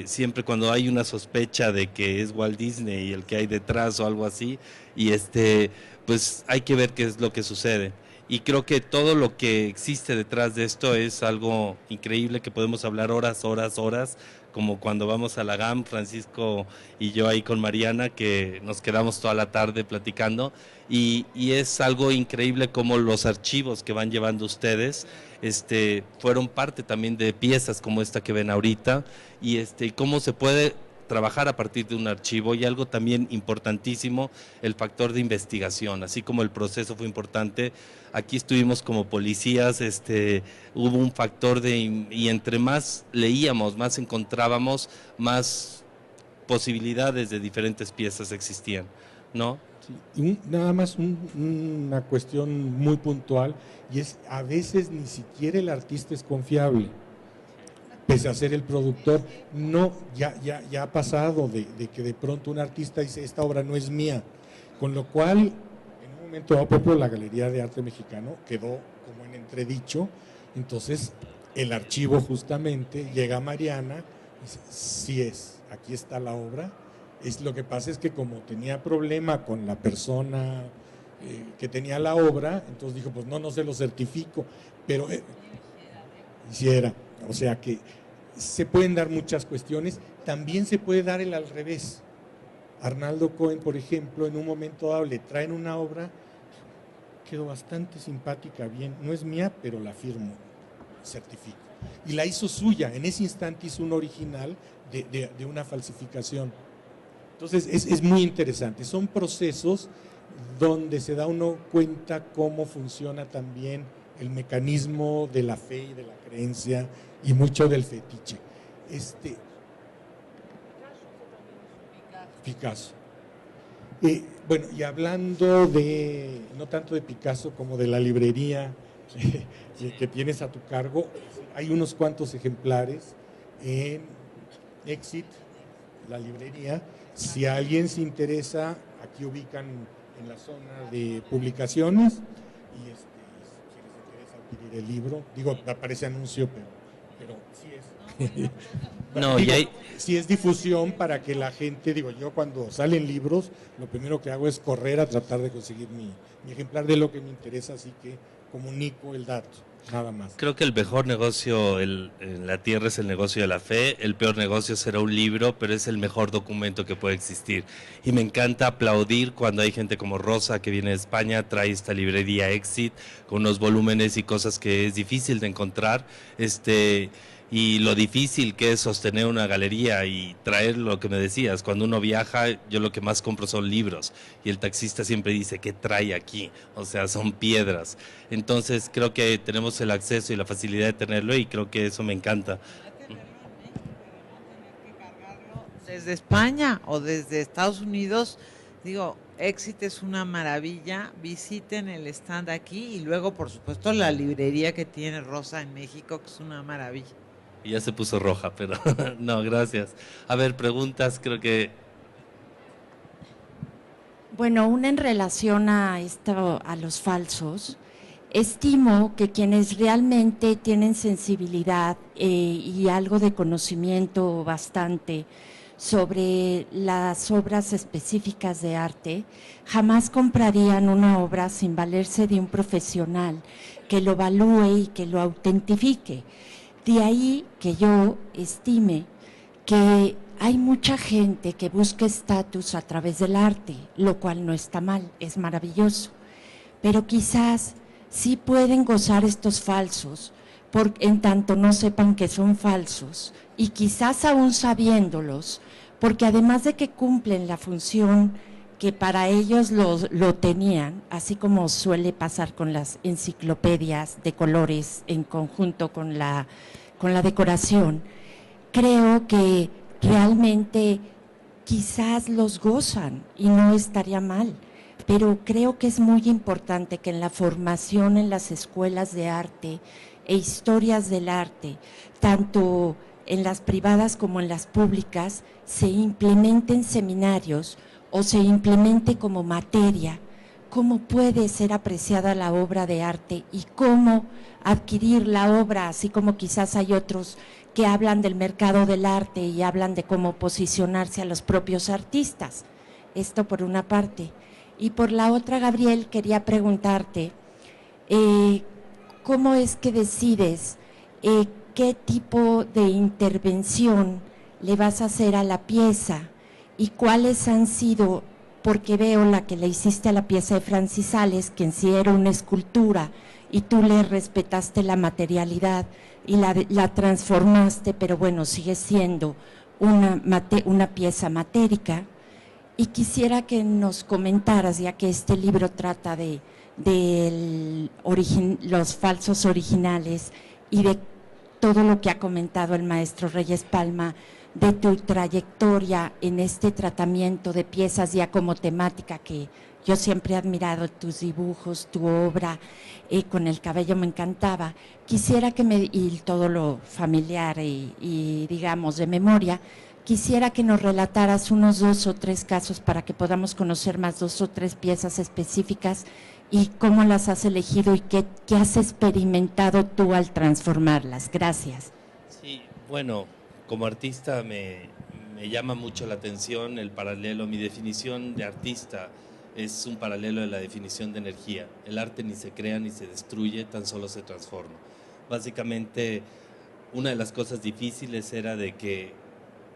Siempre cuando hay una sospecha de que es Walt Disney y el que hay detrás o algo así, y pues hay que ver qué es lo que sucede. Y creo que todo lo que existe detrás de esto es algo increíble, que podemos hablar horas, como cuando vamos a la GAM, Francisco y yo ahí con Mariana, que nos quedamos toda la tarde platicando, y es algo increíble como los archivos que van llevando ustedes fueron parte también de piezas como esta que ven ahorita, y cómo se puede trabajar a partir de un archivo, y algo también importantísimo, el factor de investigación. Así como el proceso fue importante, aquí estuvimos como policías, hubo un factor y entre más leíamos, más encontrábamos, más posibilidades de diferentes piezas existían, ¿no? Sí, nada más una cuestión muy puntual, y es, a veces ni siquiera el artista es confiable, pese a ser el productor. No, ya ha pasado de que de pronto un artista dice, esta obra no es mía, con lo cual en un momento dado, por ejemplo, la Galería de Arte Mexicano quedó como en entredicho. Entonces el archivo justamente llega a Mariana y dice, sí es, aquí está la obra. Lo que pasa es que como tenía problema con la persona que tenía la obra, entonces dijo, pues no se lo certifico, pero hiciera. O sea que se pueden dar muchas cuestiones. También se puede dar el al revés. Arnaldo Cohen, por ejemplo, en un momento dado le traen una obra, quedó bastante simpática, bien, no es mía, pero la firmo, certifico. Y la hizo suya, en ese instante hizo un original de una falsificación. Entonces es muy interesante, son procesos donde se da uno cuenta cómo funciona también el mecanismo de la fe y de la creencia, y mucho del fetiche. Picasso. Bueno, y hablando no tanto de Picasso como de la librería que tienes a tu cargo, hay unos cuantos ejemplares en Exit, la librería. Si alguien se interesa, aquí ubican en la zona de publicaciones y si les interesa adquirir el libro, digo, aparece anuncio, pero sí es. No, Digo, y hay... sí es difusión para que la gente, digo, yo cuando salen libros, lo primero que hago es correr a tratar de conseguir mi ejemplar de lo que me interesa, así que comunico el dato, nada más. Creo que el mejor negocio en la tierra es el negocio de la fe, el peor negocio será un libro, pero es el mejor documento que puede existir. Y me encanta aplaudir cuando hay gente como Rosa que viene de España, trae esta librería Exit con unos volúmenes y cosas que es difícil de encontrar, y lo difícil que es sostener una galería y traer lo que me decías. Cuando uno viaja, yo lo que más compro son libros y el taxista siempre dice, ¿qué trae aquí? O sea, son piedras. Entonces creo que tenemos el acceso y la facilidad de tenerlo y creo que eso me encanta. Desde España o desde Estados Unidos, digo, Exit es una maravilla, visiten el stand aquí y luego, por supuesto, la librería que tiene Rosa en México, que es una maravilla. Y ya se puso roja, pero no, gracias. A ver, preguntas, creo que... Bueno, una en relación a esto, a los falsos. Estimo que quienes realmente tienen sensibilidad y algo de conocimiento bastante sobre las obras específicas de arte, jamás comprarían una obra sin valerse de un profesional que lo evalúe y que lo autentifique. De ahí que yo estime que hay mucha gente que busca estatus a través del arte, lo cual no está mal, es maravilloso, pero quizás sí pueden gozar estos falsos, en tanto no sepan que son falsos, y quizás aún sabiéndolos, porque además de que cumplen la función que para ellos lo tenían, así como suele pasar con las enciclopedias de colores en conjunto con la decoración, creo que realmente quizás los gozan y no estaría mal, pero creo que es muy importante que en la formación en las escuelas de arte e historias del arte, tanto en las privadas como en las públicas, se implementen seminarios o se implemente como materia cómo puede ser apreciada la obra de arte y cómo adquirir la obra, así como quizás hay otros que hablan del mercado del arte y hablan de cómo posicionarse a los propios artistas. Esto por una parte. Y por la otra, Gabriel, quería preguntarte, ¿cómo es que decides qué tipo de intervención le vas a hacer a la pieza y cuáles han sido, porque veo la que le hiciste a la pieza de Francis Sales, que en sí era una escultura, y tú le respetaste la materialidad y la transformaste, pero bueno, sigue siendo una pieza matérica. Y quisiera que nos comentaras, ya que este libro trata de los falsos originales y de todo lo que ha comentado el maestro Reyes Palma, de tu trayectoria en este tratamiento de piezas ya como temática, que yo siempre he admirado tus dibujos, tu obra, con el cabello me encantaba. Quisiera y todo lo familiar y digamos de memoria, quisiera que nos relataras unos 2 o 3 casos para que podamos conocer más 2 o 3 piezas específicas y cómo las has elegido y qué has experimentado tú al transformarlas. Gracias. Sí, bueno, como artista me llama mucho la atención el paralelo. Mi definición de artista es un paralelo de la definición de energía. El arte ni se crea ni se destruye, tan solo se transforma. Básicamente, una de las cosas difíciles era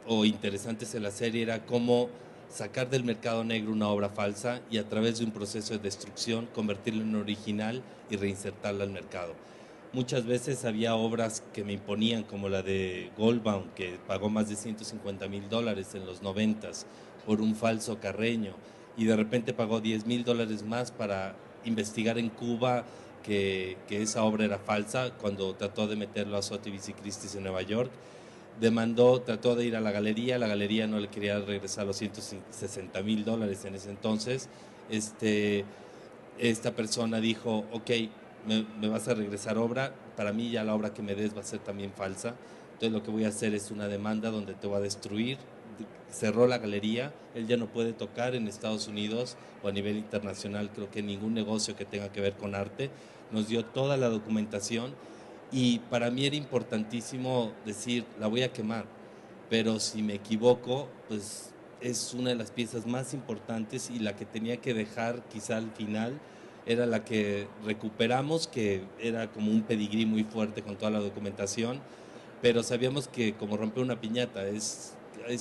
o interesantes en la serie, era cómo sacar del mercado negro una obra falsa y a través de un proceso de destrucción convertirla en original y reinsertarla al mercado. Muchas veces había obras que me imponían, como la de Goldbaum, que pagó más de $150,000 en los 90s por un falso Carreño, y de repente pagó $10,000 más para investigar en Cuba que esa obra era falsa, cuando trató de meterlo a Sotheby's y Christie's en Nueva York. Trató de ir a la galería no le quería regresar los $160,000 en ese entonces. Esta persona dijo, ok, me vas a regresar obra, para mí ya la obra que me des va a ser también falsa, entonces lo que voy a hacer es una demanda donde te voy a destruir, cerró la galería, él ya no puede tocar en Estados Unidos o a nivel internacional, creo que ningún negocio que tenga que ver con arte. Nos dio toda la documentación y para mí era importantísimo decir, la voy a quemar, pero si me equivoco, pues es una de las piezas más importantes y la que tenía que dejar quizá al final era la que recuperamos, que era como un pedigrí muy fuerte con toda la documentación, pero sabíamos que como romper una piñata es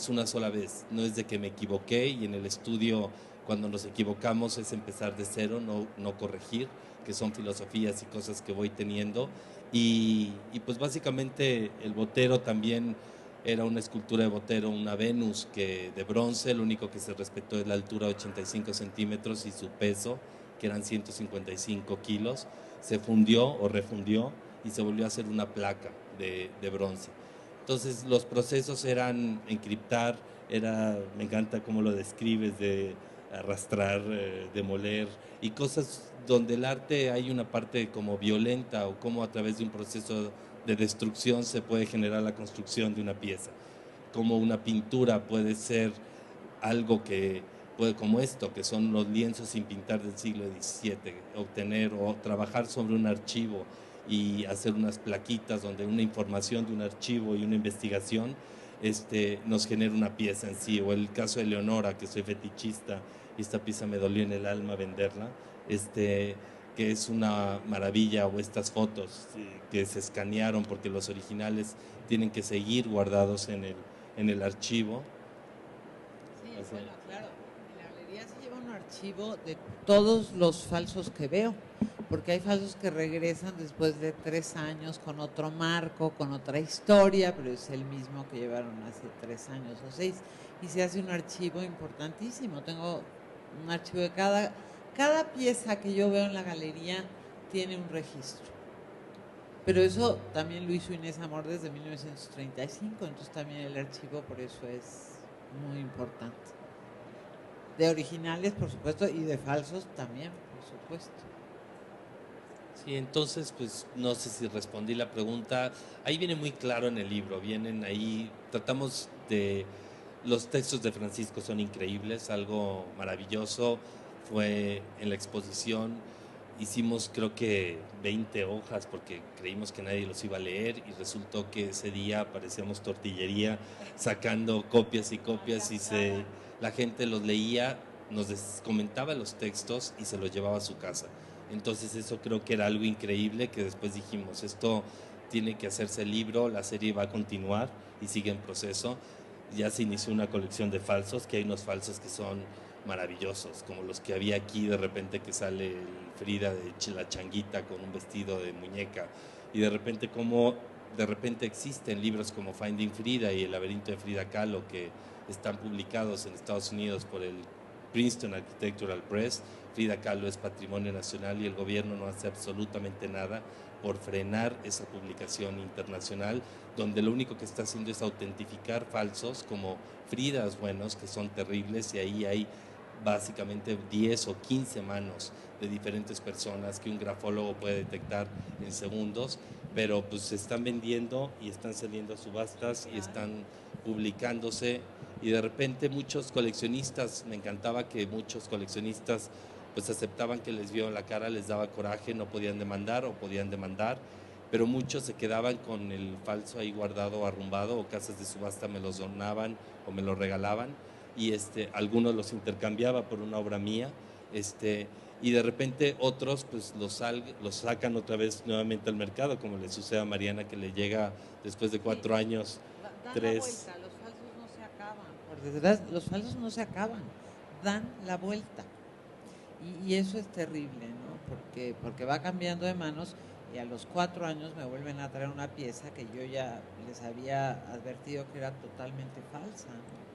una sola vez, no es de que me equivoqué y en el estudio cuando nos equivocamos es empezar de cero, no corregir, que son filosofías y cosas que voy teniendo y pues básicamente el Botero también era una escultura de Botero, una Venus que de bronce, lo único que se respetó es la altura de 85 centímetros y su peso, que eran 155 kilos, se fundió o refundió y se volvió a hacer una placa de bronce. Entonces los procesos eran encriptar, me encanta cómo lo describes, de arrastrar, demoler, y cosas donde el arte hay una parte como violenta o como a través de un proceso de destrucción se puede generar la construcción de una pieza, como una pintura puede ser algo que puede, como esto, que son los lienzos sin pintar del siglo XVII, obtener o trabajar sobre un archivo y hacer unas plaquitas donde una información de un archivo y una investigación nos genera una pieza en sí, o el caso de Leonora, que soy fetichista y esta pieza me dolió en el alma venderla, que es una maravilla, o estas fotos que se escanearon porque los originales tienen que seguir guardados en el archivo. Sí, bueno, claro, en la galería se lleva un archivo de todos los falsos que veo, porque hay falsos que regresan después de 3 años con otro marco, con otra historia, pero es el mismo que llevaron hace 3 años o 6, y se hace un archivo importantísimo. Tengo un archivo de cada pieza que yo veo en la galería tiene un registro. Pero eso también lo hizo Inés Amor desde 1935, entonces también el archivo por eso es muy importante. De originales, por supuesto, y de falsos también, por supuesto. Sí, entonces, pues no sé si respondí la pregunta. Ahí viene muy claro en el libro, vienen ahí, tratamos de... Los textos de Francisco son increíbles, algo maravilloso. Fue en la exposición, hicimos creo que 20 hojas porque creímos que nadie los iba a leer y resultó que ese día parecíamos tortillería sacando copias y copias y la gente los leía, nos comentaba los textos y se los llevaba a su casa. Entonces eso creo que era algo increíble, que después dijimos, esto tiene que hacerse libro, la serie va a continuar y sigue en proceso. Ya se inició una colección de falsos, que hay unos falsos que son maravillosos, como los que había aquí, de repente que sale el Frida de la changuita con un vestido de muñeca, y de repente existen libros como Finding Frida y El laberinto de Frida Kahlo, que están publicados en Estados Unidos por el Princeton Architectural Press. Frida Kahlo es patrimonio nacional y el gobierno no hace absolutamente nada por frenar esa publicación internacional, donde lo único que está haciendo es autentificar falsos como Fridas buenos, que son terribles, y ahí hay básicamente 10 o 15 manos de diferentes personas que un grafólogo puede detectar en segundos, pero pues se están vendiendo y están saliendo a subastas y están publicándose, y de repente muchos coleccionistas, me encantaba que muchos coleccionistas pues aceptaban que les vio la cara, les daba coraje, no podían demandar o podían demandar, pero muchos se quedaban con el falso ahí guardado, arrumbado, o casas de subasta me los donaban o me los regalaban, y algunos los intercambiaba por una obra mía, y de repente otros pues los sacan otra vez nuevamente al mercado, como le sucede a Mariana, que le llega después de 4 años, dan 3. La vuelta, los falsos no se acaban, por desgracia, los falsos no se acaban, dan la vuelta. Y eso es terrible, ¿no? Porque va cambiando de manos y a los 4 años me vuelven a traer una pieza que yo ya les había advertido que era totalmente falsa, ¿no?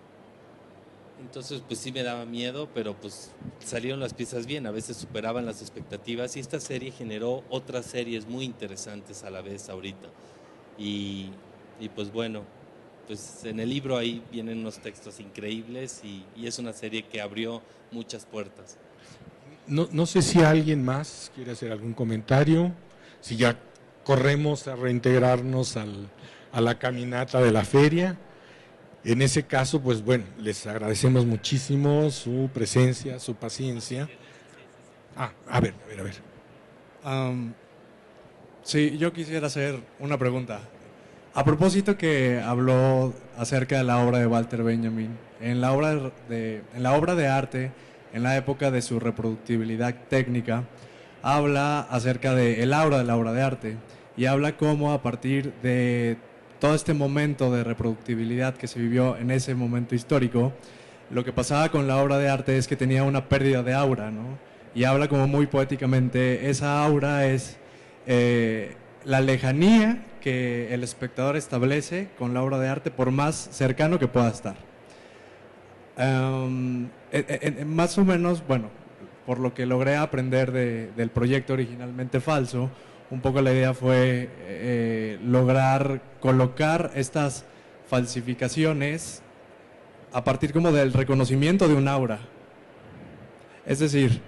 Entonces pues sí me daba miedo, pero pues salieron las piezas bien, a veces superaban las expectativas, y esta serie generó otras series muy interesantes a la vez ahorita. Y pues bueno, pues en el libro ahí vienen unos textos increíbles y es una serie que abrió muchas puertas. No sé si alguien más quiere hacer algún comentario, si ya corremos a reintegrarnos a la caminata de la feria. En ese caso, pues bueno, les agradecemos muchísimo su presencia, su paciencia. A ver. Sí, yo quisiera hacer una pregunta. A propósito que habló acerca de la obra de Walter Benjamin, en la obra de arte, en la época de su reproductibilidad técnica, habla acerca del aura de la obra de arte y habla cómo a partir de todo este momento de reproductibilidad que se vivió en ese momento histórico, lo que pasaba con la obra de arte es que tenía una pérdida de aura, ¿no? Y habla como muy poéticamente, esa aura es la lejanía que el espectador establece con la obra de arte por más cercano que pueda estar. Más o menos, bueno, por lo que logré aprender del proyecto originalmente falso, un poco la idea fue lograr colocar estas falsificaciones a partir como del reconocimiento de un aura. Es decir,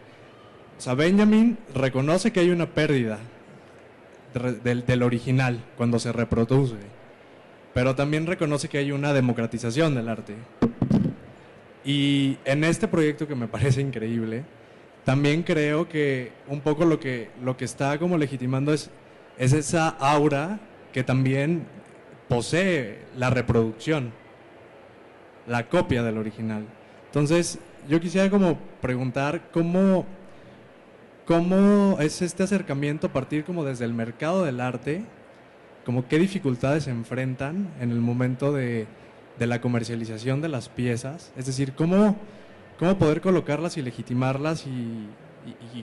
o sea, Benjamin reconoce que hay una pérdida del original cuando se reproduce, pero también reconoce que hay una democratización del arte. Y en este proyecto, que me parece increíble, también creo que un poco lo que está como legitimando es esa aura que también posee la reproducción, la copia del original. Entonces, yo quisiera como preguntar cómo es este acercamiento a partir como desde el mercado del arte, como qué dificultades se enfrentan en el momento de la comercialización de las piezas, es decir, cómo poder colocarlas y legitimarlas y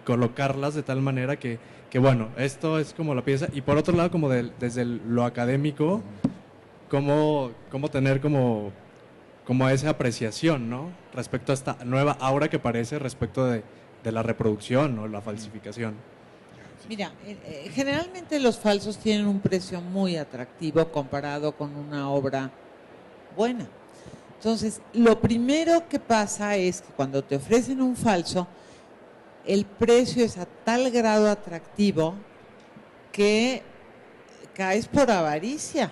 colocarlas de tal manera que bueno, esto es como la pieza, y por otro lado como desde lo académico, cómo tener como esa apreciación, ¿no? Respecto a esta nueva aura que parece respecto de la reproducción o la falsificación. Mira, generalmente los falsos tienen un precio muy atractivo comparado con una obra buena. Entonces, lo primero que pasa es que cuando te ofrecen un falso, el precio es a tal grado atractivo que caes por avaricia,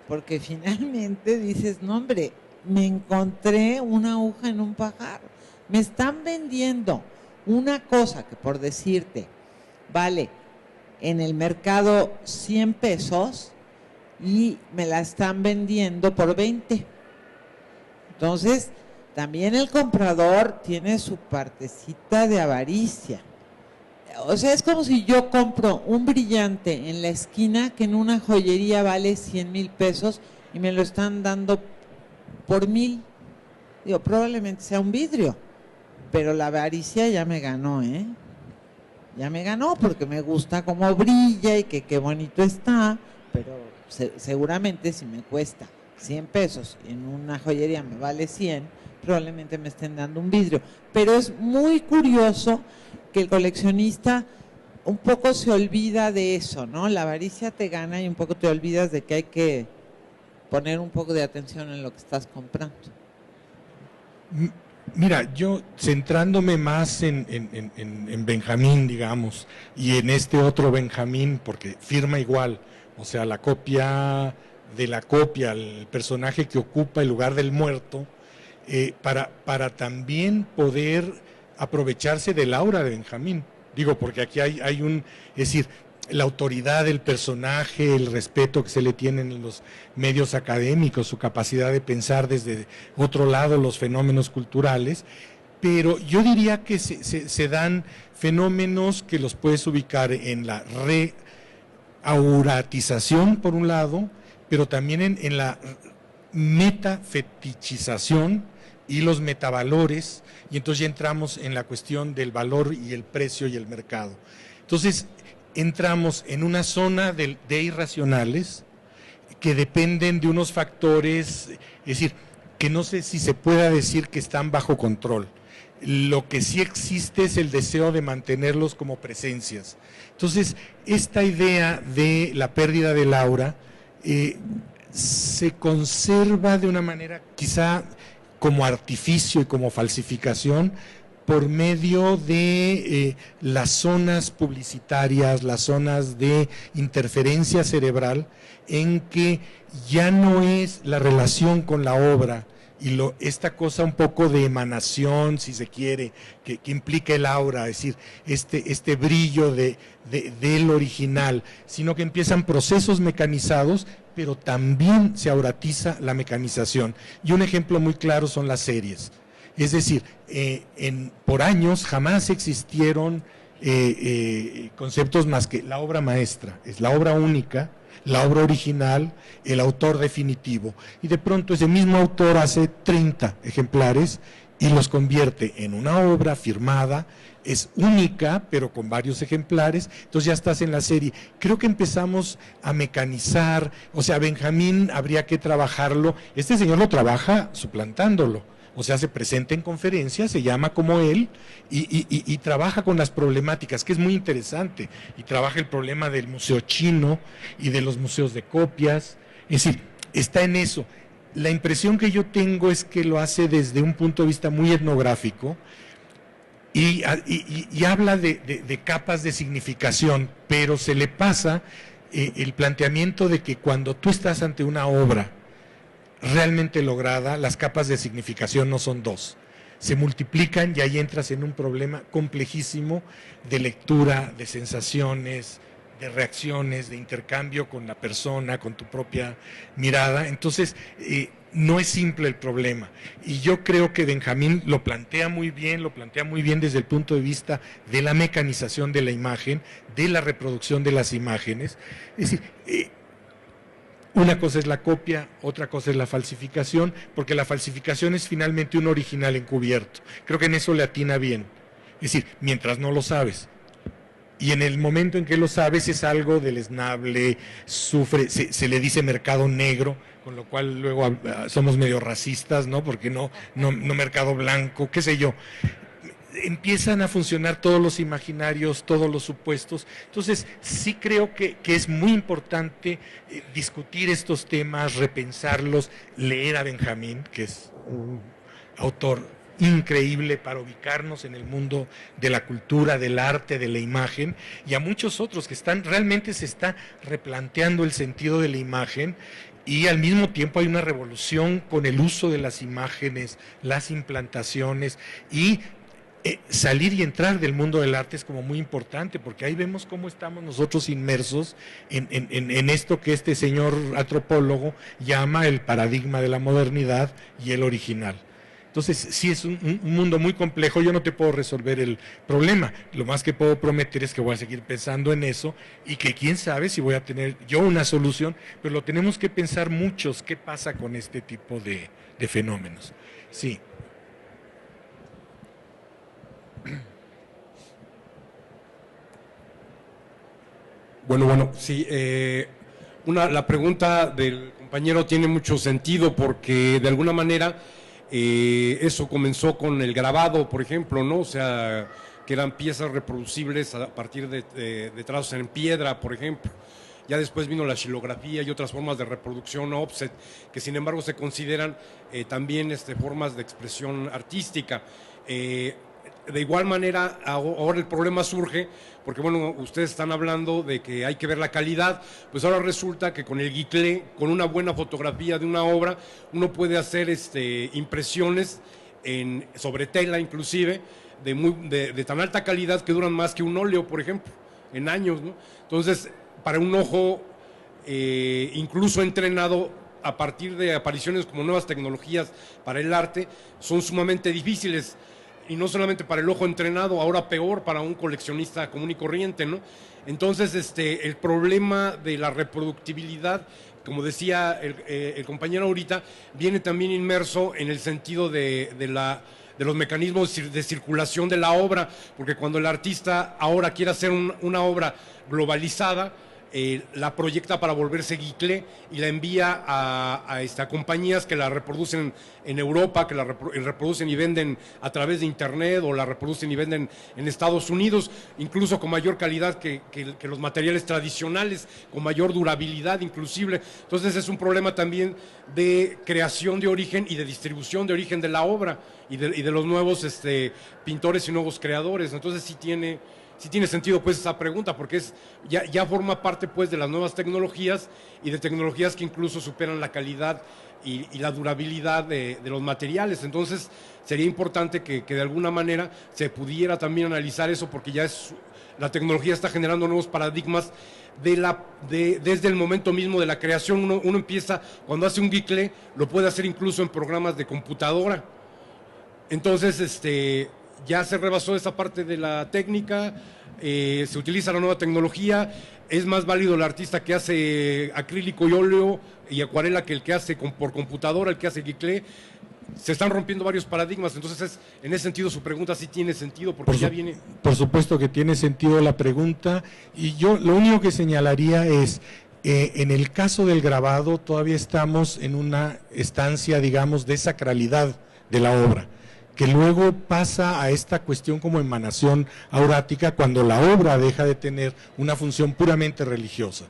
porque finalmente dices, no hombre, me encontré una aguja en un pajar, me están vendiendo una cosa que, por decirte, vale en el mercado 100 pesos y me la están vendiendo por 20. Entonces, también el comprador tiene su partecita de avaricia. O sea, es como si yo compro un brillante en la esquina que en una joyería vale 100,000 pesos y me lo están dando por 1,000. Digo, probablemente sea un vidrio, pero la avaricia ya me ganó, ¿eh? Ya me ganó porque me gusta cómo brilla y que qué bonito está, pero seguramente si me cuesta 100 pesos y en una joyería me vale 100, probablemente me estén dando un vidrio. Pero es muy curioso que el coleccionista un poco se olvida de eso, ¿no? La avaricia te gana y un poco te olvidas de que hay que poner un poco de atención en lo que estás comprando. Mira, yo centrándome más en Benjamín, digamos, y en este otro Benjamín, porque firma igual, o sea, la copia de la copia, el personaje que ocupa el lugar del muerto, para también poder aprovecharse del aura de Benjamín. Digo, porque aquí hay es decir, la autoridad del personaje, el respeto que se le tiene en los medios académicos, su capacidad de pensar desde otro lado los fenómenos culturales, pero yo diría que se dan fenómenos que los puedes ubicar en la reauratización, por un lado, pero también en la metafetichización y los metavalores, y entonces ya entramos en la cuestión del valor y el precio y el mercado. Entonces, entramos en una zona de irracionales que dependen de unos factores, es decir, que no sé si se pueda decir que están bajo control. Lo que sí existe es el deseo de mantenerlos como presencias. Entonces, esta idea de la pérdida del aura se conserva de una manera quizá como artificio y como falsificación, por medio de las zonas publicitarias, las zonas de interferencia cerebral, en que ya no es la relación con la obra y esta cosa un poco de emanación, si se quiere, que implica el aura, es decir, este brillo del original, sino que empiezan procesos mecanizados, pero también se auratiza la mecanización. Y un ejemplo muy claro son las series. Es decir, por años jamás existieron conceptos más que la obra maestra, es la obra única, la obra original, el autor definitivo. Y de pronto ese mismo autor hace 30 ejemplares y los convierte en una obra firmada, es única, pero con varios ejemplares, entonces ya estás en la serie. Creo que empezamos a mecanizar, o sea, Benjamín habría que trabajarlo, este señor lo trabaja suplantándolo. O sea, se presenta en conferencias, se llama como él y trabaja con las problemáticas, que es muy interesante. Y trabaja el problema del museo chino y de los museos de copias. Es decir, está en eso. La impresión que yo tengo es que lo hace desde un punto de vista muy etnográfico y habla de capas de significación, pero se le pasa el planteamiento de que cuando tú estás ante una obra realmente lograda, las capas de significación no son dos, se multiplican y ahí entras en un problema complejísimo de lectura, de sensaciones, de reacciones, de intercambio con la persona, con tu propia mirada. Entonces, no es simple el problema. Y yo creo que Benjamín lo plantea muy bien desde el punto de vista de la mecanización de la imagen, de la reproducción de las imágenes. Es decir, una cosa es la copia, otra cosa es la falsificación, porque la falsificación es finalmente un original encubierto. Creo que en eso le atina bien. Es decir, mientras no lo sabes. Y en el momento en que lo sabes es algo deleznable, se le dice mercado negro, con lo cual luego somos medio racistas, ¿no? Porque no mercado blanco, qué sé yo. Empiezan a funcionar todos los imaginarios, todos los supuestos. Entonces, sí creo que es muy importante discutir estos temas, repensarlos, leer a Benjamín, que es un autor increíble para ubicarnos en el mundo de la cultura, del arte, de la imagen, y a muchos otros que realmente se está replanteando el sentido de la imagen. Y al mismo tiempo hay una revolución con el uso de las imágenes, las implantaciones y salir y entrar del mundo del arte es como muy importante, porque ahí vemos cómo estamos nosotros inmersos en esto que este señor antropólogo llama el paradigma de la modernidad y el original. Entonces, sí es un mundo muy complejo, yo no te puedo resolver el problema, lo más que puedo prometer es que voy a seguir pensando en eso y que quién sabe si voy a tener yo una solución, pero lo tenemos que pensar muchos, qué pasa con este tipo de fenómenos. Sí. Bueno, sí, la pregunta del compañero tiene mucho sentido porque de alguna manera eso comenzó con el grabado, por ejemplo, ¿no? O sea, que eran piezas reproducibles a partir de trazos en piedra, por ejemplo. Ya después vino la xilografía y otras formas de reproducción offset, que sin embargo se consideran también formas de expresión artística. De igual manera, ahora el problema surge, porque bueno, ustedes están hablando de que hay que ver la calidad, pues ahora resulta que con el guiclé, con una buena fotografía de una obra, uno puede hacer impresiones sobre tela inclusive, de tan alta calidad que duran más que un óleo, por ejemplo, en años, ¿no? Entonces, para un ojo incluso entrenado a partir de apariciones como nuevas tecnologías para el arte, son sumamente difíciles. Y no solamente para el ojo entrenado, ahora peor para un coleccionista común y corriente, ¿no? Entonces, el problema de la reproductibilidad, como decía el compañero ahorita, viene también inmerso en el sentido de los mecanismos de circulación de la obra, porque cuando el artista ahora quiere hacer una obra globalizada, la proyecta para volverse guicle y la envía a compañías que la reproducen en Europa, que la reproducen y venden a través de internet, o la reproducen y venden en Estados Unidos, incluso con mayor calidad que los materiales tradicionales, con mayor durabilidad inclusive. Entonces es un problema también de creación de origen y de distribución de origen de la obra y de los nuevos pintores y nuevos creadores. Entonces sí tiene sentido pues esa pregunta, porque ya forma parte pues de las nuevas tecnologías, y de tecnologías que incluso superan la calidad y la durabilidad de los materiales. Entonces sería importante que de alguna manera se pudiera también analizar eso, porque la tecnología está generando nuevos paradigmas desde el momento mismo de la creación. Uno empieza, cuando hace un guicle, lo puede hacer incluso en programas de computadora. Entonces ya se rebasó esa parte de la técnica, se utiliza la nueva tecnología, es más válido el artista que hace acrílico y óleo y acuarela que el que hace por computadora, el que hace guicle. Se están rompiendo varios paradigmas, entonces en ese sentido su pregunta sí tiene sentido, porque ya viene... Por supuesto que tiene sentido la pregunta, y yo lo único que señalaría es, en el caso del grabado todavía estamos en una estancia, digamos, de sacralidad de la obra, que luego pasa a esta cuestión como emanación aurática cuando la obra deja de tener una función puramente religiosa.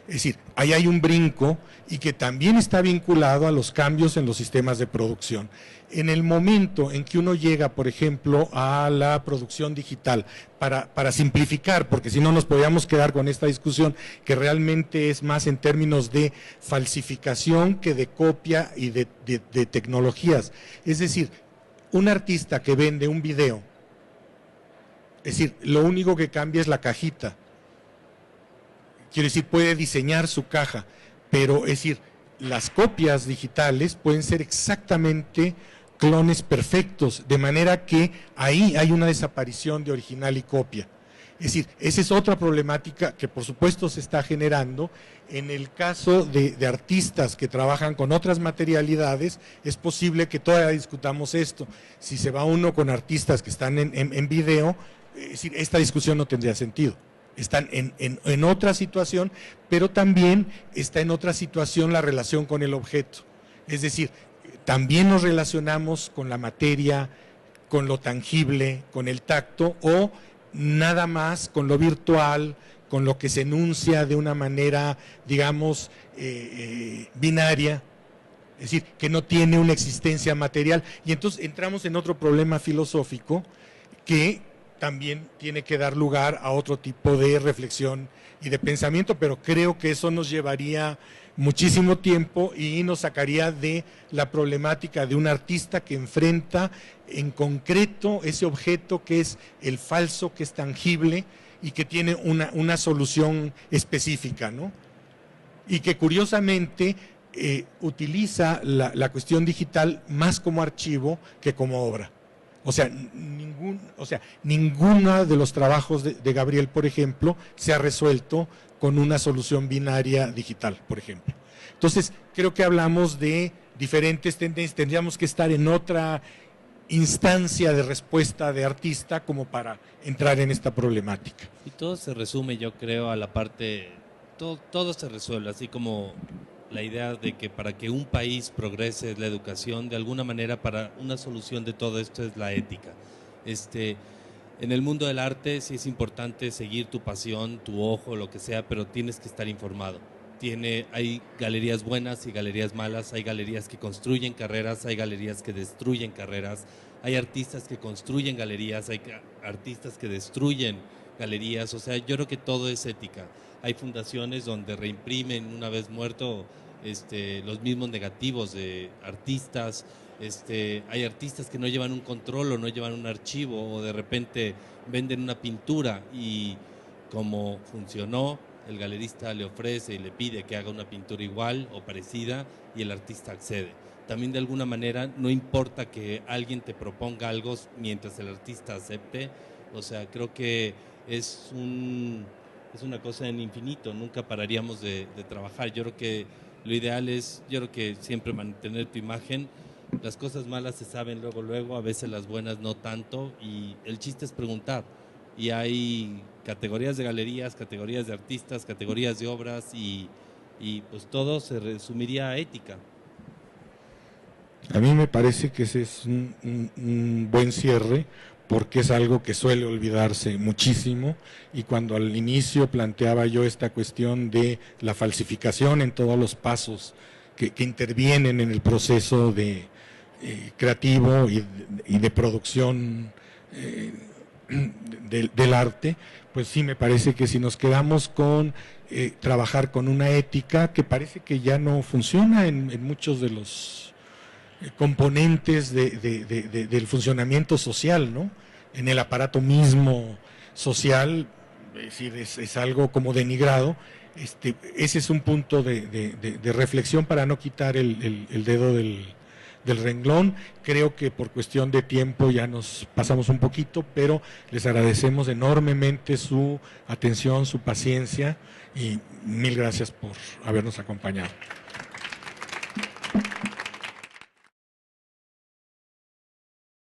Es decir, ahí hay un brinco, y que también está vinculado a los cambios en los sistemas de producción. En el momento en que uno llega, por ejemplo, a la producción digital, para simplificar, porque si no nos podríamos quedar con esta discusión que realmente es más en términos de falsificación que de copia y de tecnologías. Es decir, un artista que vende un video, es decir, lo único que cambia es la cajita. Quiero decir, puede diseñar su caja, pero es decir, las copias digitales pueden ser exactamente clones perfectos, de manera que ahí hay una desaparición de original y copia. Es decir, esa es otra problemática que por supuesto se está generando. En el caso de artistas que trabajan con otras materialidades, es posible que todavía discutamos esto. Si se va uno con artistas que están en video, es decir, esta discusión no tendría sentido. Están en otra situación, pero también está en otra situación la relación con el objeto. Es decir, también nos relacionamos con la materia, con lo tangible, con el tacto, o nada más con lo virtual, con lo que se enuncia de una manera, digamos, binaria, es decir, que no tiene una existencia material. Y entonces entramos en otro problema filosófico que también tiene que dar lugar a otro tipo de reflexión y de pensamiento, pero creo que eso nos llevaría muchísimo tiempo y nos sacaría de la problemática de un artista que enfrenta en concreto ese objeto que es el falso, que es tangible y que tiene una solución específica, ¿no? Y que curiosamente utiliza la cuestión digital más como archivo que como obra. O sea, ninguno de los trabajos de Gabriel, por ejemplo, se ha resuelto con una solución binaria digital, por ejemplo. Entonces, creo que hablamos de diferentes tendencias, tendríamos que estar en otra instancia de respuesta de artista como para entrar en esta problemática. Y todo se resume, yo creo, a la parte, todo se resuelve, así como la idea de que para que un país progrese la educación, de alguna manera para una solución de todo esto es la ética. En el mundo del arte sí es importante seguir tu pasión, tu ojo, lo que sea, pero tienes que estar informado. Hay galerías buenas y galerías malas, hay galerías que construyen carreras, hay galerías que destruyen carreras, hay artistas que construyen galerías, hay artistas que destruyen galerías, o sea, yo creo que todo es ética. Hay fundaciones donde reimprimen una vez muerto los mismos negativos de artistas, hay artistas que no llevan un control o no llevan un archivo, o de repente venden una pintura y como funcionó, el galerista le ofrece y le pide que haga una pintura igual o parecida y el artista accede. También de alguna manera no importa que alguien te proponga algo mientras el artista acepte, o sea, creo que es una cosa en infinito, nunca pararíamos de trabajar. Yo creo que lo ideal es, siempre mantener tu imagen. Las cosas malas se saben luego, a veces las buenas no tanto, y el chiste es preguntar. y hay categorías de galerías, categorías de artistas, categorías de obras y pues todo se resumiría a ética. A mí me parece que ese es un buen cierre, porque es algo que suele olvidarse muchísimo, y cuando al inicio planteaba yo esta cuestión de la falsificación en todos los pasos que intervienen en el proceso de creativo y de producción del arte, pues sí me parece que si nos quedamos con trabajar con una ética que parece que ya no funciona en muchos de los componentes del funcionamiento social, ¿no? En el aparato mismo social, es decir, es algo como denigrado. Ese es un punto de reflexión para no quitar el dedo del renglón. Creo que por cuestión de tiempo ya nos pasamos un poquito, pero les agradecemos enormemente su atención, su paciencia, y mil gracias por habernos acompañado.